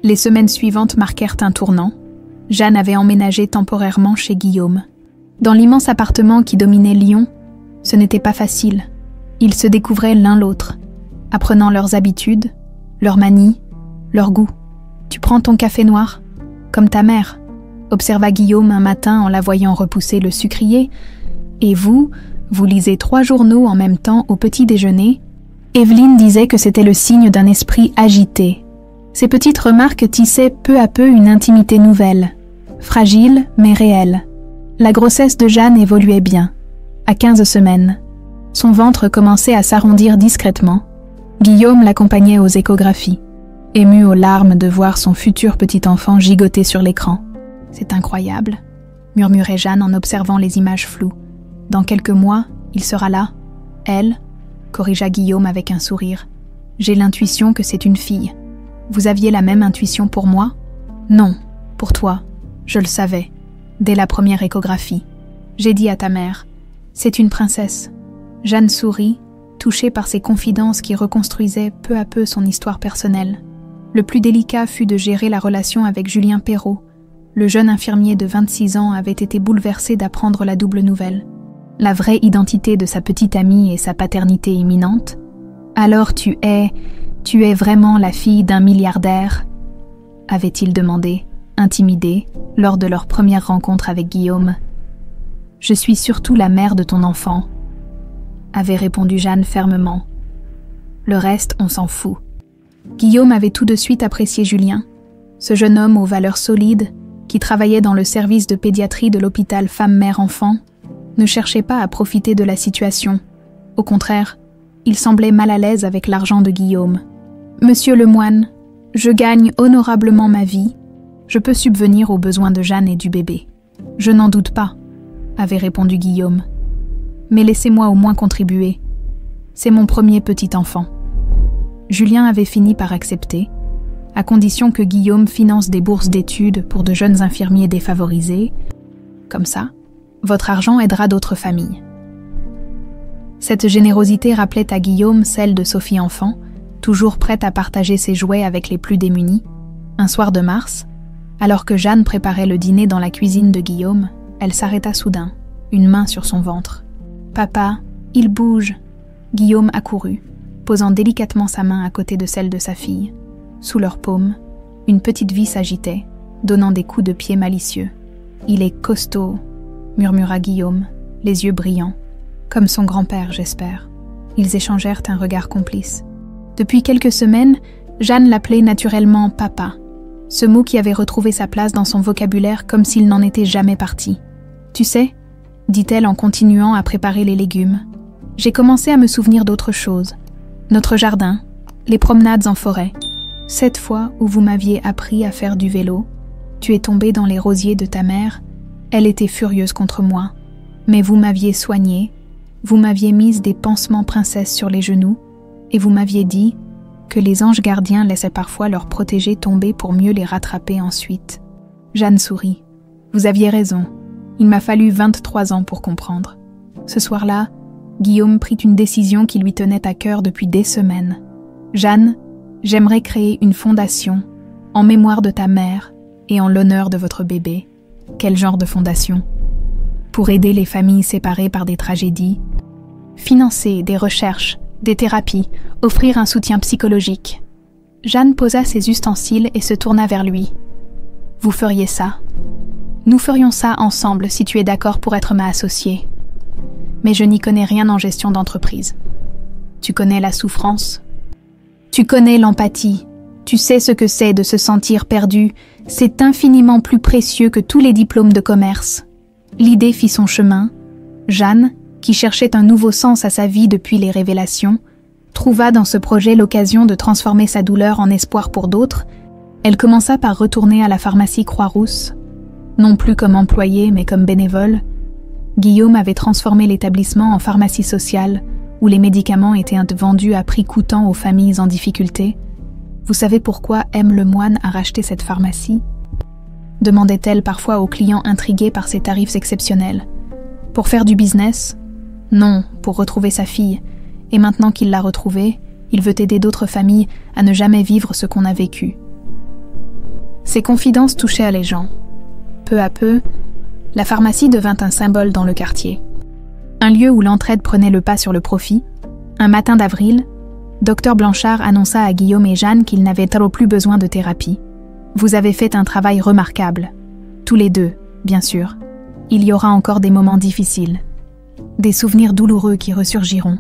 Les semaines suivantes marquèrent un tournant. Jeanne avait emménagé temporairement chez Guillaume. Dans l'immense appartement qui dominait Lyon, ce n'était pas facile. Ils se découvraient l'un l'autre, apprenant leurs habitudes, leurs manies, leurs goûts. « Tu prends ton café noir, comme ta mère », observa Guillaume un matin en la voyant repousser le sucrier. « Et vous lisez 3 journaux en même temps au petit déjeuner ?» Evelyne disait que c'était le signe d'un esprit agité. Ces petites remarques tissaient peu à peu une intimité nouvelle, fragile mais réelle. La grossesse de Jeanne évoluait bien. À 15 semaines, son ventre commençait à s'arrondir discrètement. Guillaume l'accompagnait aux échographies, ému aux larmes de voir son futur petit enfant gigoter sur l'écran. « C'est incroyable », murmurait Jeanne en observant les images floues. « Dans quelques mois, il sera là. Elle », corrigea Guillaume avec un sourire. « J'ai l'intuition que c'est une fille. Vous aviez la même intuition pour moi ? Non, pour toi. Je le savais. Dès la première échographie. J'ai dit à ta mère, c'est une princesse. » Jeanne sourit, touchée par ses confidences qui reconstruisaient peu à peu son histoire personnelle. Le plus délicat fut de gérer la relation avec Julien Perrault. Le jeune infirmier de 26 ans avait été bouleversé d'apprendre la double nouvelle. La vraie identité de sa petite amie et sa paternité imminente. « Alors tu es vraiment la fille d'un milliardaire ?» avait-il demandé, intimidé, lors de leur première rencontre avec Guillaume. « Je suis surtout la mère de ton enfant », avait répondu Jeanne fermement. « Le reste, on s'en fout. » Guillaume avait tout de suite apprécié Julien, ce jeune homme aux valeurs solides, qui travaillait dans le service de pédiatrie de l'hôpital Femme-Mère-Enfant, ne cherchait pas à profiter de la situation. Au contraire, il semblait mal à l'aise avec l'argent de Guillaume. « Monsieur le moine, je gagne honorablement ma vie. Je peux subvenir aux besoins de Jeanne et du bébé. »« Je n'en doute pas, » avait répondu Guillaume. « Mais laissez-moi au moins contribuer. C'est mon premier petit enfant. » Julien avait fini par accepter, à condition que Guillaume finance des bourses d'études pour de jeunes infirmiers défavorisés. Comme ça, votre argent aidera d'autres familles. Cette générosité rappelait à Guillaume celle de Sophie enfant, toujours prête à partager ses jouets avec les plus démunis. Un soir de mars, alors que Jeanne préparait le dîner dans la cuisine de Guillaume, elle s'arrêta soudain, une main sur son ventre. « Papa, il bouge !» Guillaume accourut, posant délicatement sa main à côté de celle de sa fille. Sous leurs paumes, une petite vie s'agitait, donnant des coups de pied malicieux. « Il est costaud !» murmura Guillaume, les yeux brillants. « Comme son grand-père, j'espère. » Ils échangèrent un regard complice. Depuis quelques semaines, Jeanne l'appelait naturellement « papa », ce mot qui avait retrouvé sa place dans son vocabulaire comme s'il n'en était jamais parti. « Tu sais », dit-elle en continuant à préparer les légumes, « j'ai commencé à me souvenir d'autre chose. Notre jardin, les promenades en forêt. Cette fois où vous m'aviez appris à faire du vélo, tu es tombée dans les rosiers de ta mère. Elle était furieuse contre moi. Mais vous m'aviez soignée, vous m'aviez mise des pansements princesses sur les genoux, et vous m'aviez dit que les anges gardiens laissaient parfois leurs protégés tomber pour mieux les rattraper ensuite. » Jeanne sourit. « Vous aviez raison. Il m'a fallu 23 ans pour comprendre. » Ce soir-là, Guillaume prit une décision qui lui tenait à cœur depuis des semaines. « Jeanne, j'aimerais créer une fondation en mémoire de ta mère et en l'honneur de votre bébé. » Quel genre de fondation ? Pour aider les familles séparées par des tragédies, financer des recherches, des thérapies, offrir un soutien psychologique. Jeanne posa ses ustensiles et se tourna vers lui. « Vous feriez ça ? Nous ferions ça ensemble si tu es d'accord pour être ma associée. Mais je n'y connais rien en gestion d'entreprise. Tu connais la souffrance ? Tu connais l'empathie. Tu sais ce que c'est de se sentir perdu. C'est infiniment plus précieux que tous les diplômes de commerce. » L'idée fit son chemin. Jeanne, qui cherchait un nouveau sens à sa vie depuis les révélations, trouva dans ce projet l'occasion de transformer sa douleur en espoir pour d'autres. Elle commença par retourner à la pharmacie Croix-Rousse. Non plus comme employée, mais comme bénévole. Guillaume avait transformé l'établissement en pharmacie sociale, où les médicaments étaient vendus à prix coûtant aux familles en difficulté. « Vous savez pourquoi M. Lemoine a racheté cette pharmacie ?» demandait-elle parfois aux clients intrigués par ses tarifs exceptionnels. « Pour faire du business ? Non, pour retrouver sa fille. Et maintenant qu'il l'a retrouvée, il veut aider d'autres familles à ne jamais vivre ce qu'on a vécu. » Ces confidences touchaient les gens. Peu à peu, la pharmacie devint un symbole dans le quartier. Un lieu où l'entraide prenait le pas sur le profit. Un matin d'avril, Dr Blanchard annonça à Guillaume et Jeanne qu'ils n'avaient plus besoin de thérapie. « Vous avez fait un travail remarquable. Tous les deux, bien sûr. Il y aura encore des moments difficiles. Des souvenirs douloureux qui ressurgiront.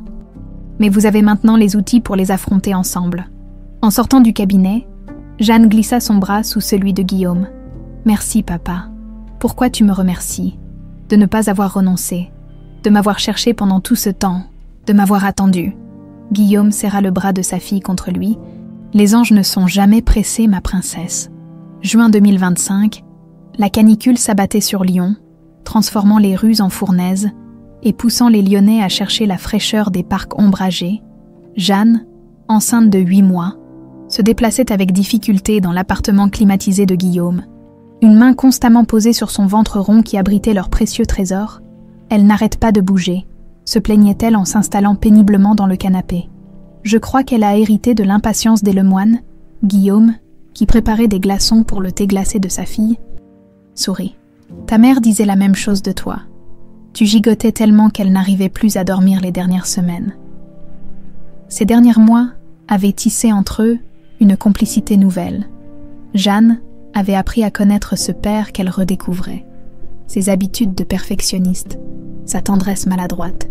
Mais vous avez maintenant les outils pour les affronter ensemble. » En sortant du cabinet, Jeanne glissa son bras sous celui de Guillaume. « Merci, papa. Pourquoi tu me remercies ? De ne pas avoir renoncé, de m'avoir cherché pendant tout ce temps, de m'avoir attendu. Guillaume serra le bras de sa fille contre lui. « Les anges ne sont jamais pressés, ma princesse. » Juin 2025, la canicule s'abattait sur Lyon, transformant les rues en fournaises et poussant les Lyonnais à chercher la fraîcheur des parcs ombragés. Jeanne, enceinte de 8 mois, se déplaçait avec difficulté dans l'appartement climatisé de Guillaume. Une main constamment posée sur son ventre rond qui abritait leurs précieux trésors, elle n'arrête pas de bouger, se plaignait-elle en s'installant péniblement dans le canapé. Je crois qu'elle a hérité de l'impatience des Lemoine, Guillaume, qui préparait des glaçons pour le thé glacé de sa fille, sourit. Ta mère disait la même chose de toi. Tu gigotais tellement qu'elle n'arrivait plus à dormir les dernières semaines. Ces derniers mois avaient tissé entre eux une complicité nouvelle. Jeanne avait appris à connaître ce père qu'elle redécouvrait. Ses habitudes de perfectionniste, sa tendresse maladroite.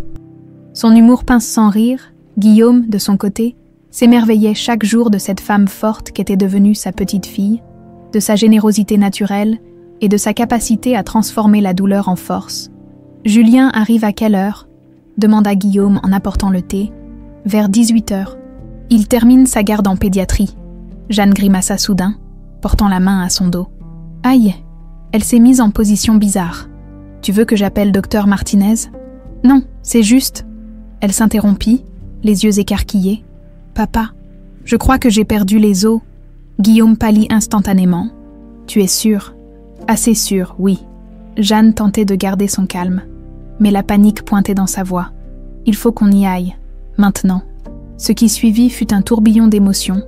Son humour pince sans rire, Guillaume, de son côté, s'émerveillait chaque jour de cette femme forte qu'était devenue sa petite fille, de sa générosité naturelle et de sa capacité à transformer la douleur en force. « Julien arrive à quelle heure ?» demanda Guillaume en apportant le thé. « Vers 18h. Il termine sa garde en pédiatrie. » Jeanne grimaça soudain, portant la main à son dos. « Aïe !» Elle s'est mise en position bizarre. « Tu veux que j'appelle docteur Martinez ?»« Non, c'est juste. » Elle s'interrompit, les yeux écarquillés. « Papa, je crois que j'ai perdu les os. » Guillaume pâlit instantanément. « Tu es sûr ?»« Assez sûr, oui. » Jeanne tentait de garder son calme, mais la panique pointait dans sa voix. « Il faut qu'on y aille, maintenant. » Ce qui suivit fut un tourbillon d'émotions.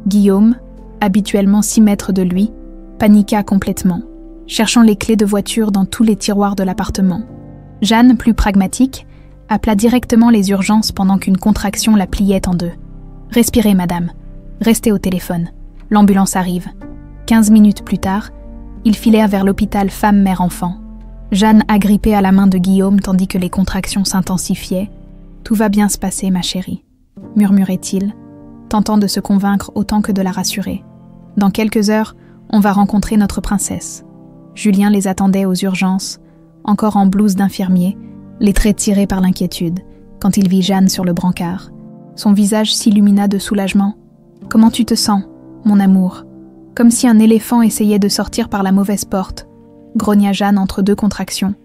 Guillaume, habituellement 6 mètres de lui, paniqua complètement, cherchant les clés de voiture dans tous les tiroirs de l'appartement. Jeanne, plus pragmatique, appela directement les urgences pendant qu'une contraction la pliait en deux. « Respirez, madame. Restez au téléphone. L'ambulance arrive. » 15 minutes plus tard, ils filèrent vers l'hôpital femme-mère-enfant. Jeanne agrippée à la main de Guillaume tandis que les contractions s'intensifiaient. « Tout va bien se passer, ma chérie, » murmurait-il, tentant de se convaincre autant que de la rassurer. « Dans quelques heures, on va rencontrer notre princesse. » Julien les attendait aux urgences, encore en blouse d'infirmier, les traits tirés par l'inquiétude, quand il vit Jeanne sur le brancard. Son visage s'illumina de soulagement. « Comment tu te sens, mon amour ?» Comme si un éléphant essayait de sortir par la mauvaise porte, grogna Jeanne entre 2 contractions.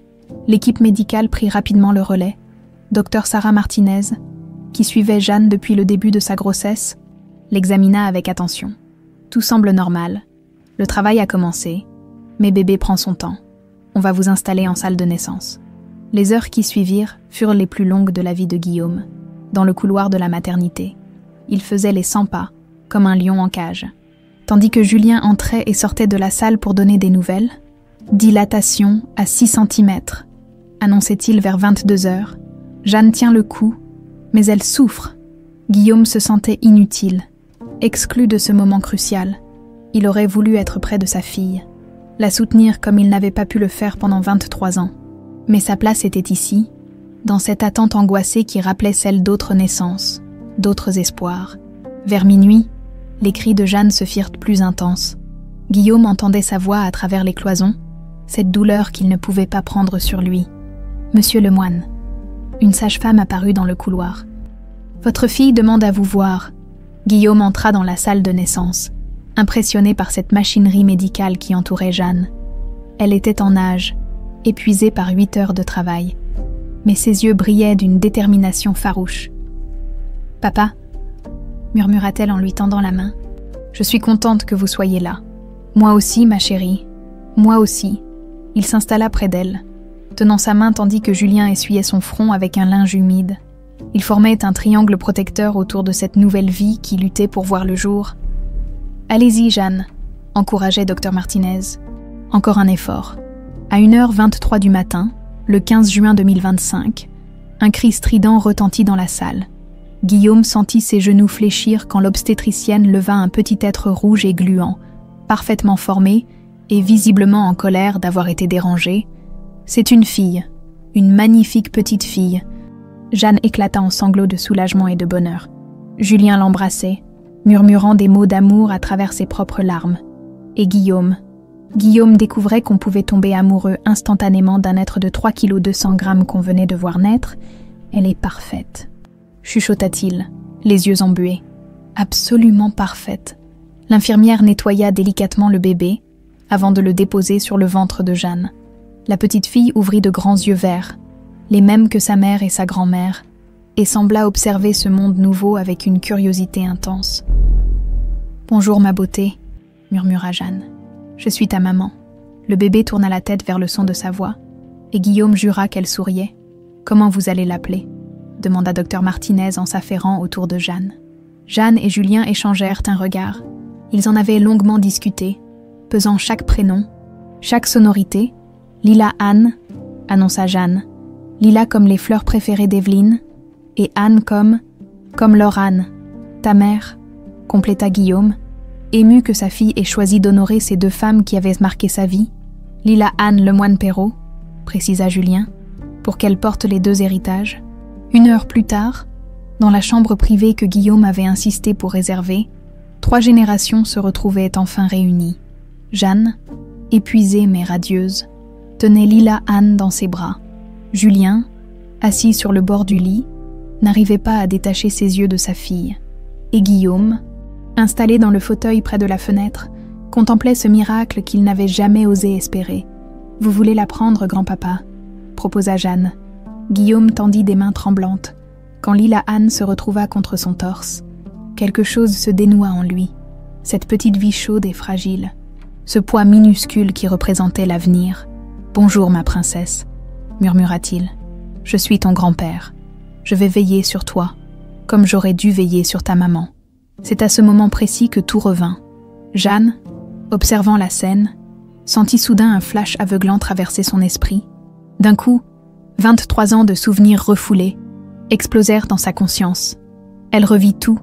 L'équipe médicale prit rapidement le relais. Docteur Sarah Martinez, qui suivait Jeanne depuis le début de sa grossesse, l'examina avec attention. Tout semble normal. Le travail a commencé, mais bébé prend son temps. On va vous installer en salle de naissance. Les heures qui suivirent furent les plus longues de la vie de Guillaume, dans le couloir de la maternité. Il faisait les 100 pas, comme un lion en cage. Tandis que Julien entrait et sortait de la salle pour donner des nouvelles. « Dilatation à 6 cm », annonçait-il vers 22h. Jeanne tient le coup, mais elle souffre. Guillaume se sentait inutile, exclu de ce moment crucial. Il aurait voulu être près de sa fille, la soutenir comme il n'avait pas pu le faire pendant 23 ans. Mais sa place était ici, dans cette attente angoissée qui rappelait celle d'autres naissances, d'autres espoirs. Vers minuit, les cris de Jeanne se firent plus intenses. Guillaume entendait sa voix à travers les cloisons, cette douleur qu'il ne pouvait pas prendre sur lui. « Monsieur Lemoine », une sage-femme apparut dans le couloir. « Votre fille demande à vous voir. » Guillaume entra dans la salle de naissance, impressionné par cette machinerie médicale qui entourait Jeanne. Elle était en âge, épuisée par 8 heures de travail, mais ses yeux brillaient d'une détermination farouche. « Papa ?» murmura-t-elle en lui tendant la main. « Je suis contente que vous soyez là. Moi aussi, ma chérie. Moi aussi. » Il s'installa près d'elle, tenant sa main tandis que Julien essuyait son front avec un linge humide. Ils formaient un triangle protecteur autour de cette nouvelle vie qui luttait pour voir le jour. « Allez-y, Jeanne », encourageait Dr Martinez. Encore un effort. À 1h23 du matin, le 15 juin 2025, un cri strident retentit dans la salle. Guillaume sentit ses genoux fléchir quand l'obstétricienne leva un petit être rouge et gluant, parfaitement formé et visiblement en colère d'avoir été dérangé. « C'est une fille, une magnifique petite fille. » Jeanne éclata en sanglots de soulagement et de bonheur. Julien l'embrassait, murmurant des mots d'amour à travers ses propres larmes. Et Guillaume découvrait qu'on pouvait tomber amoureux instantanément d'un être de 3 kg 200 grammes qu'on venait de voir naître. « Elle est parfaite », chuchota-t-il, les yeux embués. Absolument parfaite. L'infirmière nettoya délicatement le bébé avant de le déposer sur le ventre de Jeanne. La petite fille ouvrit de grands yeux verts, les mêmes que sa mère et sa grand-mère, et sembla observer ce monde nouveau avec une curiosité intense. « Bonjour ma beauté », murmura Jeanne. « Je suis ta maman. » Le bébé tourna la tête vers le son de sa voix, et Guillaume jura qu'elle souriait. « Comment vous allez l'appeler » demanda Dr Martinez en s'affairant autour de Jeanne. Jeanne et Julien échangèrent un regard. Ils en avaient longuement discuté, pesant chaque prénom, chaque sonorité. « Lila Anne » annonça Jeanne. « Lila comme les fleurs préférées d'Evelyne, et Anne comme Laure-Anne. Ta mère » compléta Guillaume, ému que sa fille ait choisi d'honorer ces deux femmes qui avaient marqué sa vie. « Lila Anne Lemoine Perrault » précisa Julien, pour qu'elle porte les deux héritages. 1 heure plus tard, dans la chambre privée que Guillaume avait insisté pour réserver, 3 générations se retrouvaient enfin réunies. Jeanne, épuisée mais radieuse, tenait Lila Anne dans ses bras. Julien, assis sur le bord du lit, n'arrivait pas à détacher ses yeux de sa fille. Et Guillaume, installé dans le fauteuil près de la fenêtre, contemplait ce miracle qu'il n'avait jamais osé espérer. « Vous voulez la prendre, grand-papa » proposa Jeanne. Guillaume tendit des mains tremblantes. Quand Lila Anne se retrouva contre son torse, quelque chose se dénoua en lui. Cette petite vie chaude et fragile, ce poids minuscule qui représentait l'avenir. « Bonjour, ma princesse » murmura-t-il. « Je suis ton grand-père. Je vais veiller sur toi, comme j'aurais dû veiller sur ta maman. » C'est à ce moment précis que tout revint. Jeanne, observant la scène, sentit soudain un flash aveuglant traverser son esprit. D'un coup, 23 ans de souvenirs refoulés explosèrent dans sa conscience. Elle revit tout,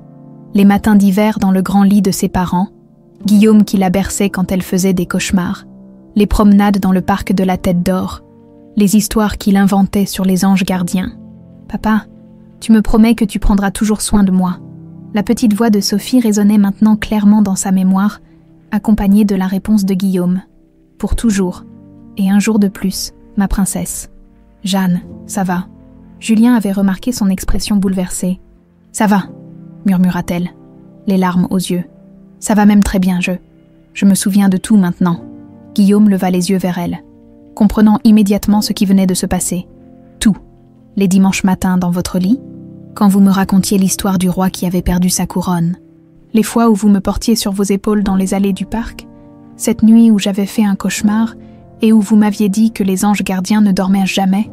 les matins d'hiver dans le grand lit de ses parents, Guillaume qui la berçait quand elle faisait des cauchemars, les promenades dans le parc de la Tête d'Or, les histoires qu'il inventait sur les anges gardiens. « Papa, tu me promets que tu prendras toujours soin de moi. » La petite voix de Sophie résonnait maintenant clairement dans sa mémoire, accompagnée de la réponse de Guillaume. « Pour toujours, et un jour de plus, ma princesse. »« Jeanne, ça va. » Julien avait remarqué son expression bouleversée. « Ça va, » murmura-t-elle, les larmes aux yeux. « Ça va même très bien, je me souviens de tout maintenant. » Guillaume leva les yeux vers elle, comprenant immédiatement ce qui venait de se passer. « Tout. Les dimanches matins dans votre lit, quand vous me racontiez l'histoire du roi qui avait perdu sa couronne, les fois où vous me portiez sur vos épaules dans les allées du parc, cette nuit où j'avais fait un cauchemar et où vous m'aviez dit que les anges gardiens ne dormaient jamais. »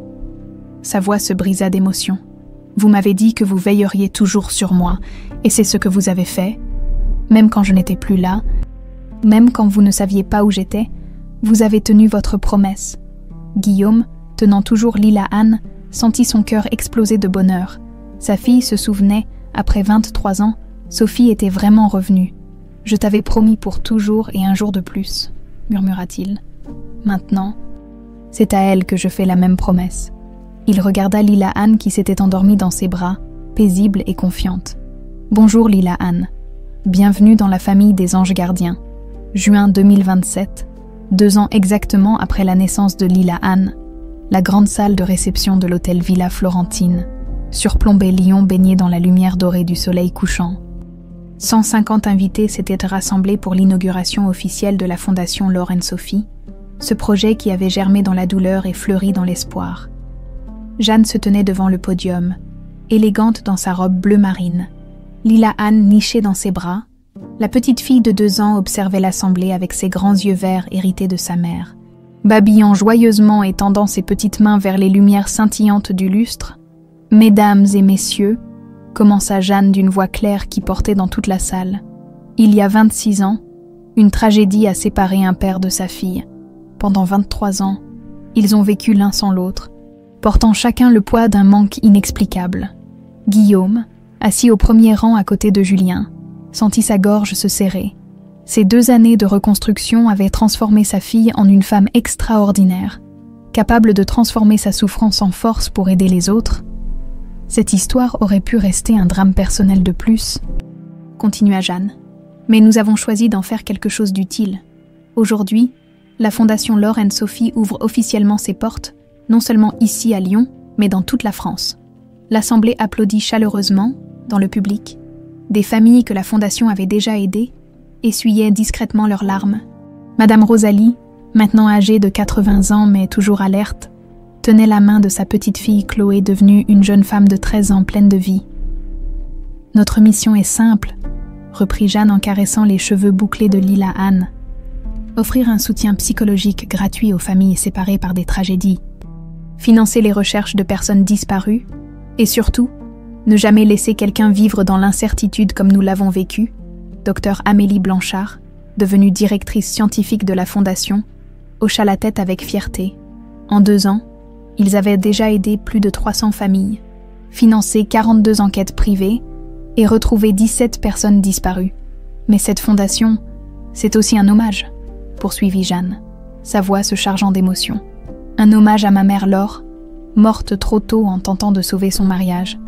Sa voix se brisa d'émotion. « Vous m'avez dit que vous veilleriez toujours sur moi, et c'est ce que vous avez fait. Même quand je n'étais plus là, même quand vous ne saviez pas où j'étais, vous avez tenu votre promesse. » Guillaume, tenant toujours Lila Anne, sentit son cœur exploser de bonheur. Sa fille se souvenait, après 23 ans, Sophie était vraiment revenue. « Je t'avais promis pour toujours et un jour de plus, » murmura-t-il. « Maintenant, c'est à elle que je fais la même promesse. » Il regarda Lila Anne qui s'était endormie dans ses bras, paisible et confiante. « Bonjour Lila Anne. Bienvenue dans la famille des anges gardiens. » Juin 2027, 2 ans exactement après la naissance de Lila Anne, la grande salle de réception de l'hôtel Villa Florentine, surplombait Lyon baigné dans la lumière dorée du soleil couchant. 150 invités s'étaient rassemblés pour l'inauguration officielle de la fondation Laure & Sophie, ce projet qui avait germé dans la douleur et fleuri dans l'espoir. Jeanne se tenait devant le podium, élégante dans sa robe bleu marine. Lila Anne nichée dans ses bras, la petite fille de 2 ans observait l'assemblée avec ses grands yeux verts hérités de sa mère. Babillant joyeusement et tendant ses petites mains vers les lumières scintillantes du lustre, « Mesdames et messieurs », commença Jeanne d'une voix claire qui portait dans toute la salle. Il y a 26 ans, une tragédie a séparé un père de sa fille. Pendant 23 ans, ils ont vécu l'un sans l'autre, portant chacun le poids d'un manque inexplicable. Guillaume, assis au premier rang à côté de Julien, sentit sa gorge se serrer. Ces 2 années de reconstruction avaient transformé sa fille en une femme extraordinaire, capable de transformer sa souffrance en force pour aider les autres. Cette histoire aurait pu rester un drame personnel de plus, continua Jeanne. Mais nous avons choisi d'en faire quelque chose d'utile. Aujourd'hui, la Fondation Laure & Sophie ouvre officiellement ses portes, non seulement ici à Lyon, mais dans toute la France. L'Assemblée applaudit chaleureusement, dans le public, des familles que la Fondation avait déjà aidées essuyaient discrètement leurs larmes. Madame Rosalie, maintenant âgée de 80 ans mais toujours alerte, tenait la main de sa petite fille Chloé devenue une jeune femme de 13 ans pleine de vie. « Notre mission est simple », reprit Jeanne en caressant les cheveux bouclés de Lila Anne. « Offrir un soutien psychologique gratuit aux familles séparées par des tragédies, financer les recherches de personnes disparues et surtout, ne jamais laisser quelqu'un vivre dans l'incertitude comme nous l'avons vécu. » Docteur Amélie Blanchard, devenue directrice scientifique de la Fondation, hocha la tête avec fierté. En 2 ans, ils avaient déjà aidé plus de 300 familles, financé 42 enquêtes privées et retrouvé 17 personnes disparues. Mais cette fondation, c'est aussi un hommage, poursuivit Jeanne, sa voix se chargeant d'émotion. Un hommage à ma mère Laure, morte trop tôt en tentant de sauver son mariage.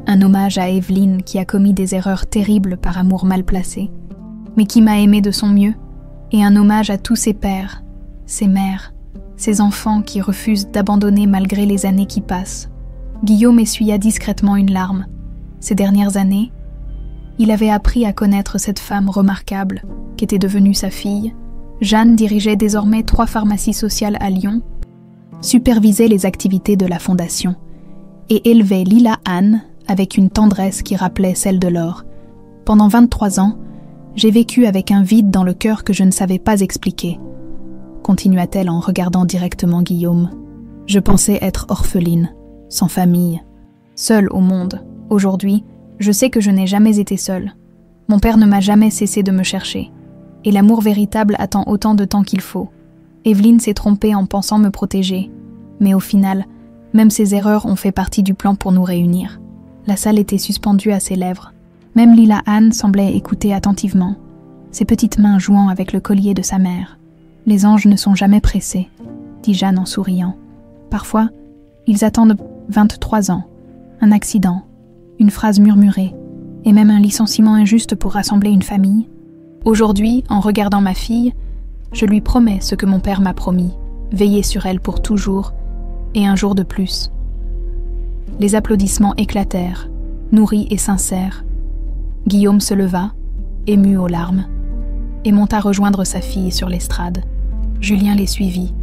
Un hommage à Evelyne qui a commis des erreurs terribles par amour mal placé, mais qui m'a aimée de son mieux. Et un hommage à tous ses pères, ses mères, ses enfants qui refusent d'abandonner malgré les années qui passent. Guillaume essuya discrètement une larme. Ces dernières années, il avait appris à connaître cette femme remarquable qu'était devenue sa fille. Jeanne dirigeait désormais 3 pharmacies sociales à Lyon, supervisait les activités de la Fondation et élevait Lila Anne avec une tendresse qui rappelait celle de Laure. Pendant 23 ans, j'ai vécu avec un vide dans le cœur que je ne savais pas expliquer, continua-t-elle en regardant directement Guillaume. Je pensais être orpheline, sans famille, seule au monde. Aujourd'hui, je sais que je n'ai jamais été seule. Mon père ne m'a jamais cessé de me chercher. Et l'amour véritable attend autant de temps qu'il faut. Evelyne s'est trompée en pensant me protéger. Mais au final, même ses erreurs ont fait partie du plan pour nous réunir. La salle était suspendue à ses lèvres. Même Lila Anne semblait écouter attentivement, ses petites mains jouant avec le collier de sa mère. « Les anges ne sont jamais pressés, » dit Jeanne en souriant. « Parfois, ils attendent 23 ans, un accident, une phrase murmurée, et même un licenciement injuste pour rassembler une famille. Aujourd'hui, en regardant ma fille, je lui promets ce que mon père m'a promis, veiller sur elle pour toujours, et un jour de plus. » Les applaudissements éclatèrent, nourris et sincères. Guillaume se leva, ému aux larmes, et monta rejoindre sa fille sur l'estrade. Julien les suivit,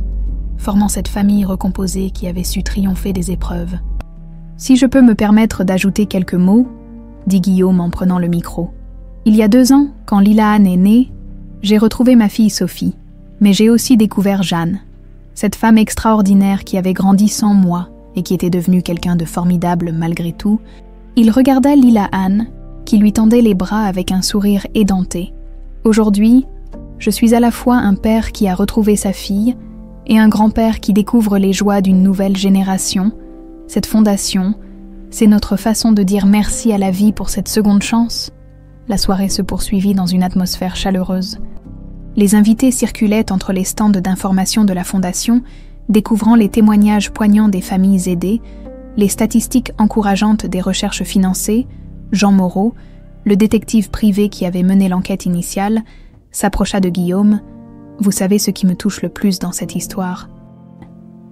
formant cette famille recomposée qui avait su triompher des épreuves. « Si je peux me permettre d'ajouter quelques mots, » dit Guillaume en prenant le micro. « Il y a 2 ans, quand Lila Anne est née, j'ai retrouvé ma fille Sophie, mais j'ai aussi découvert Jeanne, cette femme extraordinaire qui avait grandi sans moi et qui était devenue quelqu'un de formidable malgré tout. » Il regarda Lila Anne, qui lui tendait les bras avec un sourire édenté. « Aujourd'hui, je suis à la fois un père qui a retrouvé sa fille et un grand-père qui découvre les joies d'une nouvelle génération. Cette fondation, c'est notre façon de dire merci à la vie pour cette seconde chance. » La soirée se poursuivit dans une atmosphère chaleureuse. Les invités circulaient entre les stands d'information de la Fondation, découvrant les témoignages poignants des familles aidées, les statistiques encourageantes des recherches financées. Jean Moreau, le détective privé qui avait mené l'enquête initiale, s'approcha de Guillaume. « Vous savez ce qui me touche le plus dans cette histoire. »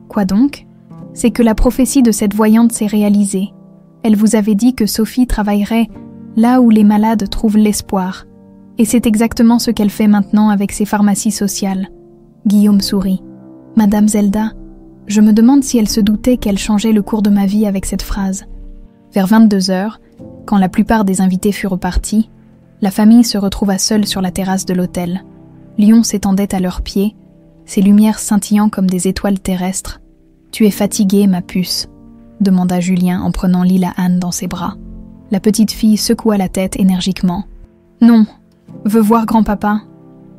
« Quoi donc ? C'est que la prophétie de cette voyante s'est réalisée. Elle vous avait dit que Sophie travaillerait là où les malades trouvent l'espoir. Et c'est exactement ce qu'elle fait maintenant avec ses pharmacies sociales. » Guillaume sourit. « Madame Zelda, je me demande si elle se doutait qu'elle changeait le cours de ma vie avec cette phrase. » Vers 22h, quand la plupart des invités furent partis, la famille se retrouva seule sur la terrasse de l'hôtel. Lyon s'étendait à leurs pieds, ses lumières scintillant comme des étoiles terrestres. « Tu es fatiguée, ma puce ?» demanda Julien en prenant Lila Anne dans ses bras. La petite fille secoua la tête énergiquement. « Non, veux voir grand-papa ?»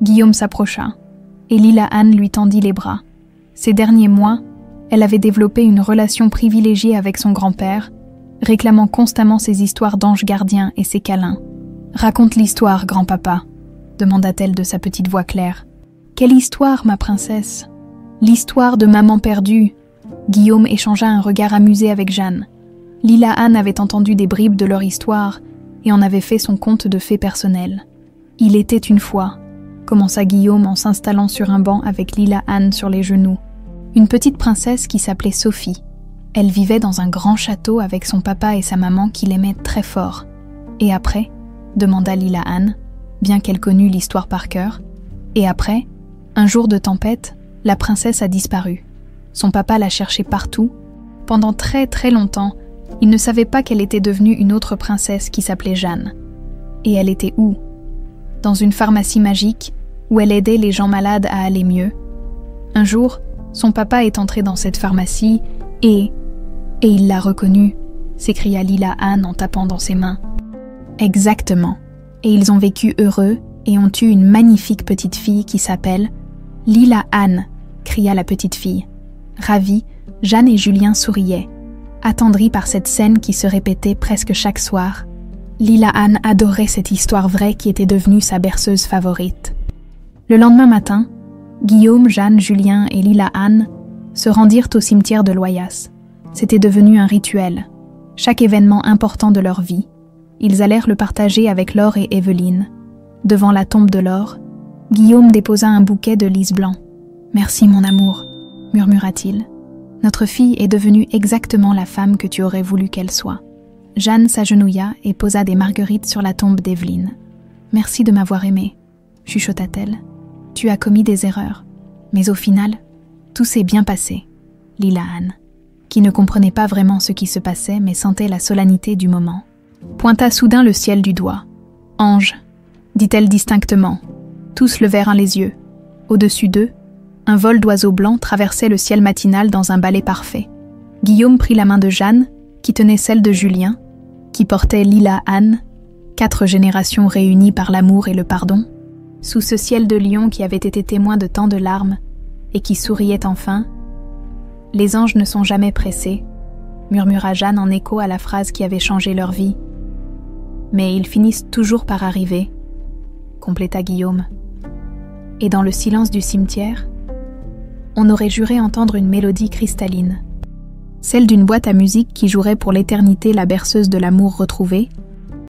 Guillaume s'approcha, et Lila Anne lui tendit les bras. Ces derniers mois, elle avait développé une relation privilégiée avec son grand-père, réclamant constamment ses histoires d'anges gardiens et ses câlins. « Raconte l'histoire, grand-papa » demanda-t-elle de sa petite voix claire. « Quelle histoire, ma princesse ?»« L'histoire de maman perdue. » Guillaume échangea un regard amusé avec Jeanne. Lila Anne avait entendu des bribes de leur histoire et en avait fait son conte de fées personnel. « Il était une fois », commença Guillaume en s'installant sur un banc avec Lila Anne sur les genoux. Une petite princesse qui s'appelait Sophie. Elle vivait dans un grand château avec son papa et sa maman qui l'aimaient très fort. Et après » demanda Lila Anne, bien qu'elle connût l'histoire par cœur. Et après, un jour de tempête, la princesse a disparu. Son papa l'a cherchée partout. Pendant très très longtemps, il ne savait pas qu'elle était devenue une autre princesse qui s'appelait Jeanne. Et elle était où? Dans une pharmacie magique, où elle aidait les gens malades à aller mieux. Un jour, son papa est entré dans cette pharmacie et il l'a reconnue, s'écria Lila Anne en tapant dans ses mains. Exactement. Et ils ont vécu heureux et ont eu une magnifique petite fille qui s'appelle Lila Anne, cria la petite fille. Ravie, Jeanne et Julien souriaient, attendris par cette scène qui se répétait presque chaque soir. Lila Anne adorait cette histoire vraie qui était devenue sa berceuse favorite. Le lendemain matin, Guillaume, Jeanne, Julien et Lila Anne se rendirent au cimetière de Loyasse. C'était devenu un rituel. Chaque événement important de leur vie, ils allèrent le partager avec Laure et Evelyne. Devant la tombe de Laure, Guillaume déposa un bouquet de lys blanc. « Merci mon amour », murmura-t-il. « Notre fille est devenue exactement la femme que tu aurais voulu qu'elle soit. » Jeanne s'agenouilla et posa des marguerites sur la tombe d'Evelyne. « Merci de m'avoir aimée », chuchota-t-elle. « Tu as commis des erreurs, mais au final, tout s'est bien passé. » Lila Anne, qui ne comprenait pas vraiment ce qui se passait mais sentait la solennité du moment, pointa soudain le ciel du doigt. « Ange », dit-elle distinctement. Tous levèrent les yeux. Au-dessus d'eux, un vol d'oiseaux blancs traversait le ciel matinal dans un ballet parfait. Guillaume prit la main de Jeanne, qui tenait celle de Julien, qui portait Lila Anne, 4 générations réunies par l'amour et le pardon, sous ce ciel de lion qui avait été témoin de tant de larmes et qui souriait enfin. « Les anges ne sont jamais pressés », murmura Jeanne en écho à la phrase qui avait changé leur vie. « Mais ils finissent toujours par arriver », compléta Guillaume. Et dans le silence du cimetière, on aurait juré entendre une mélodie cristalline, celle d'une boîte à musique qui jouerait pour l'éternité la berceuse de l'amour retrouvé,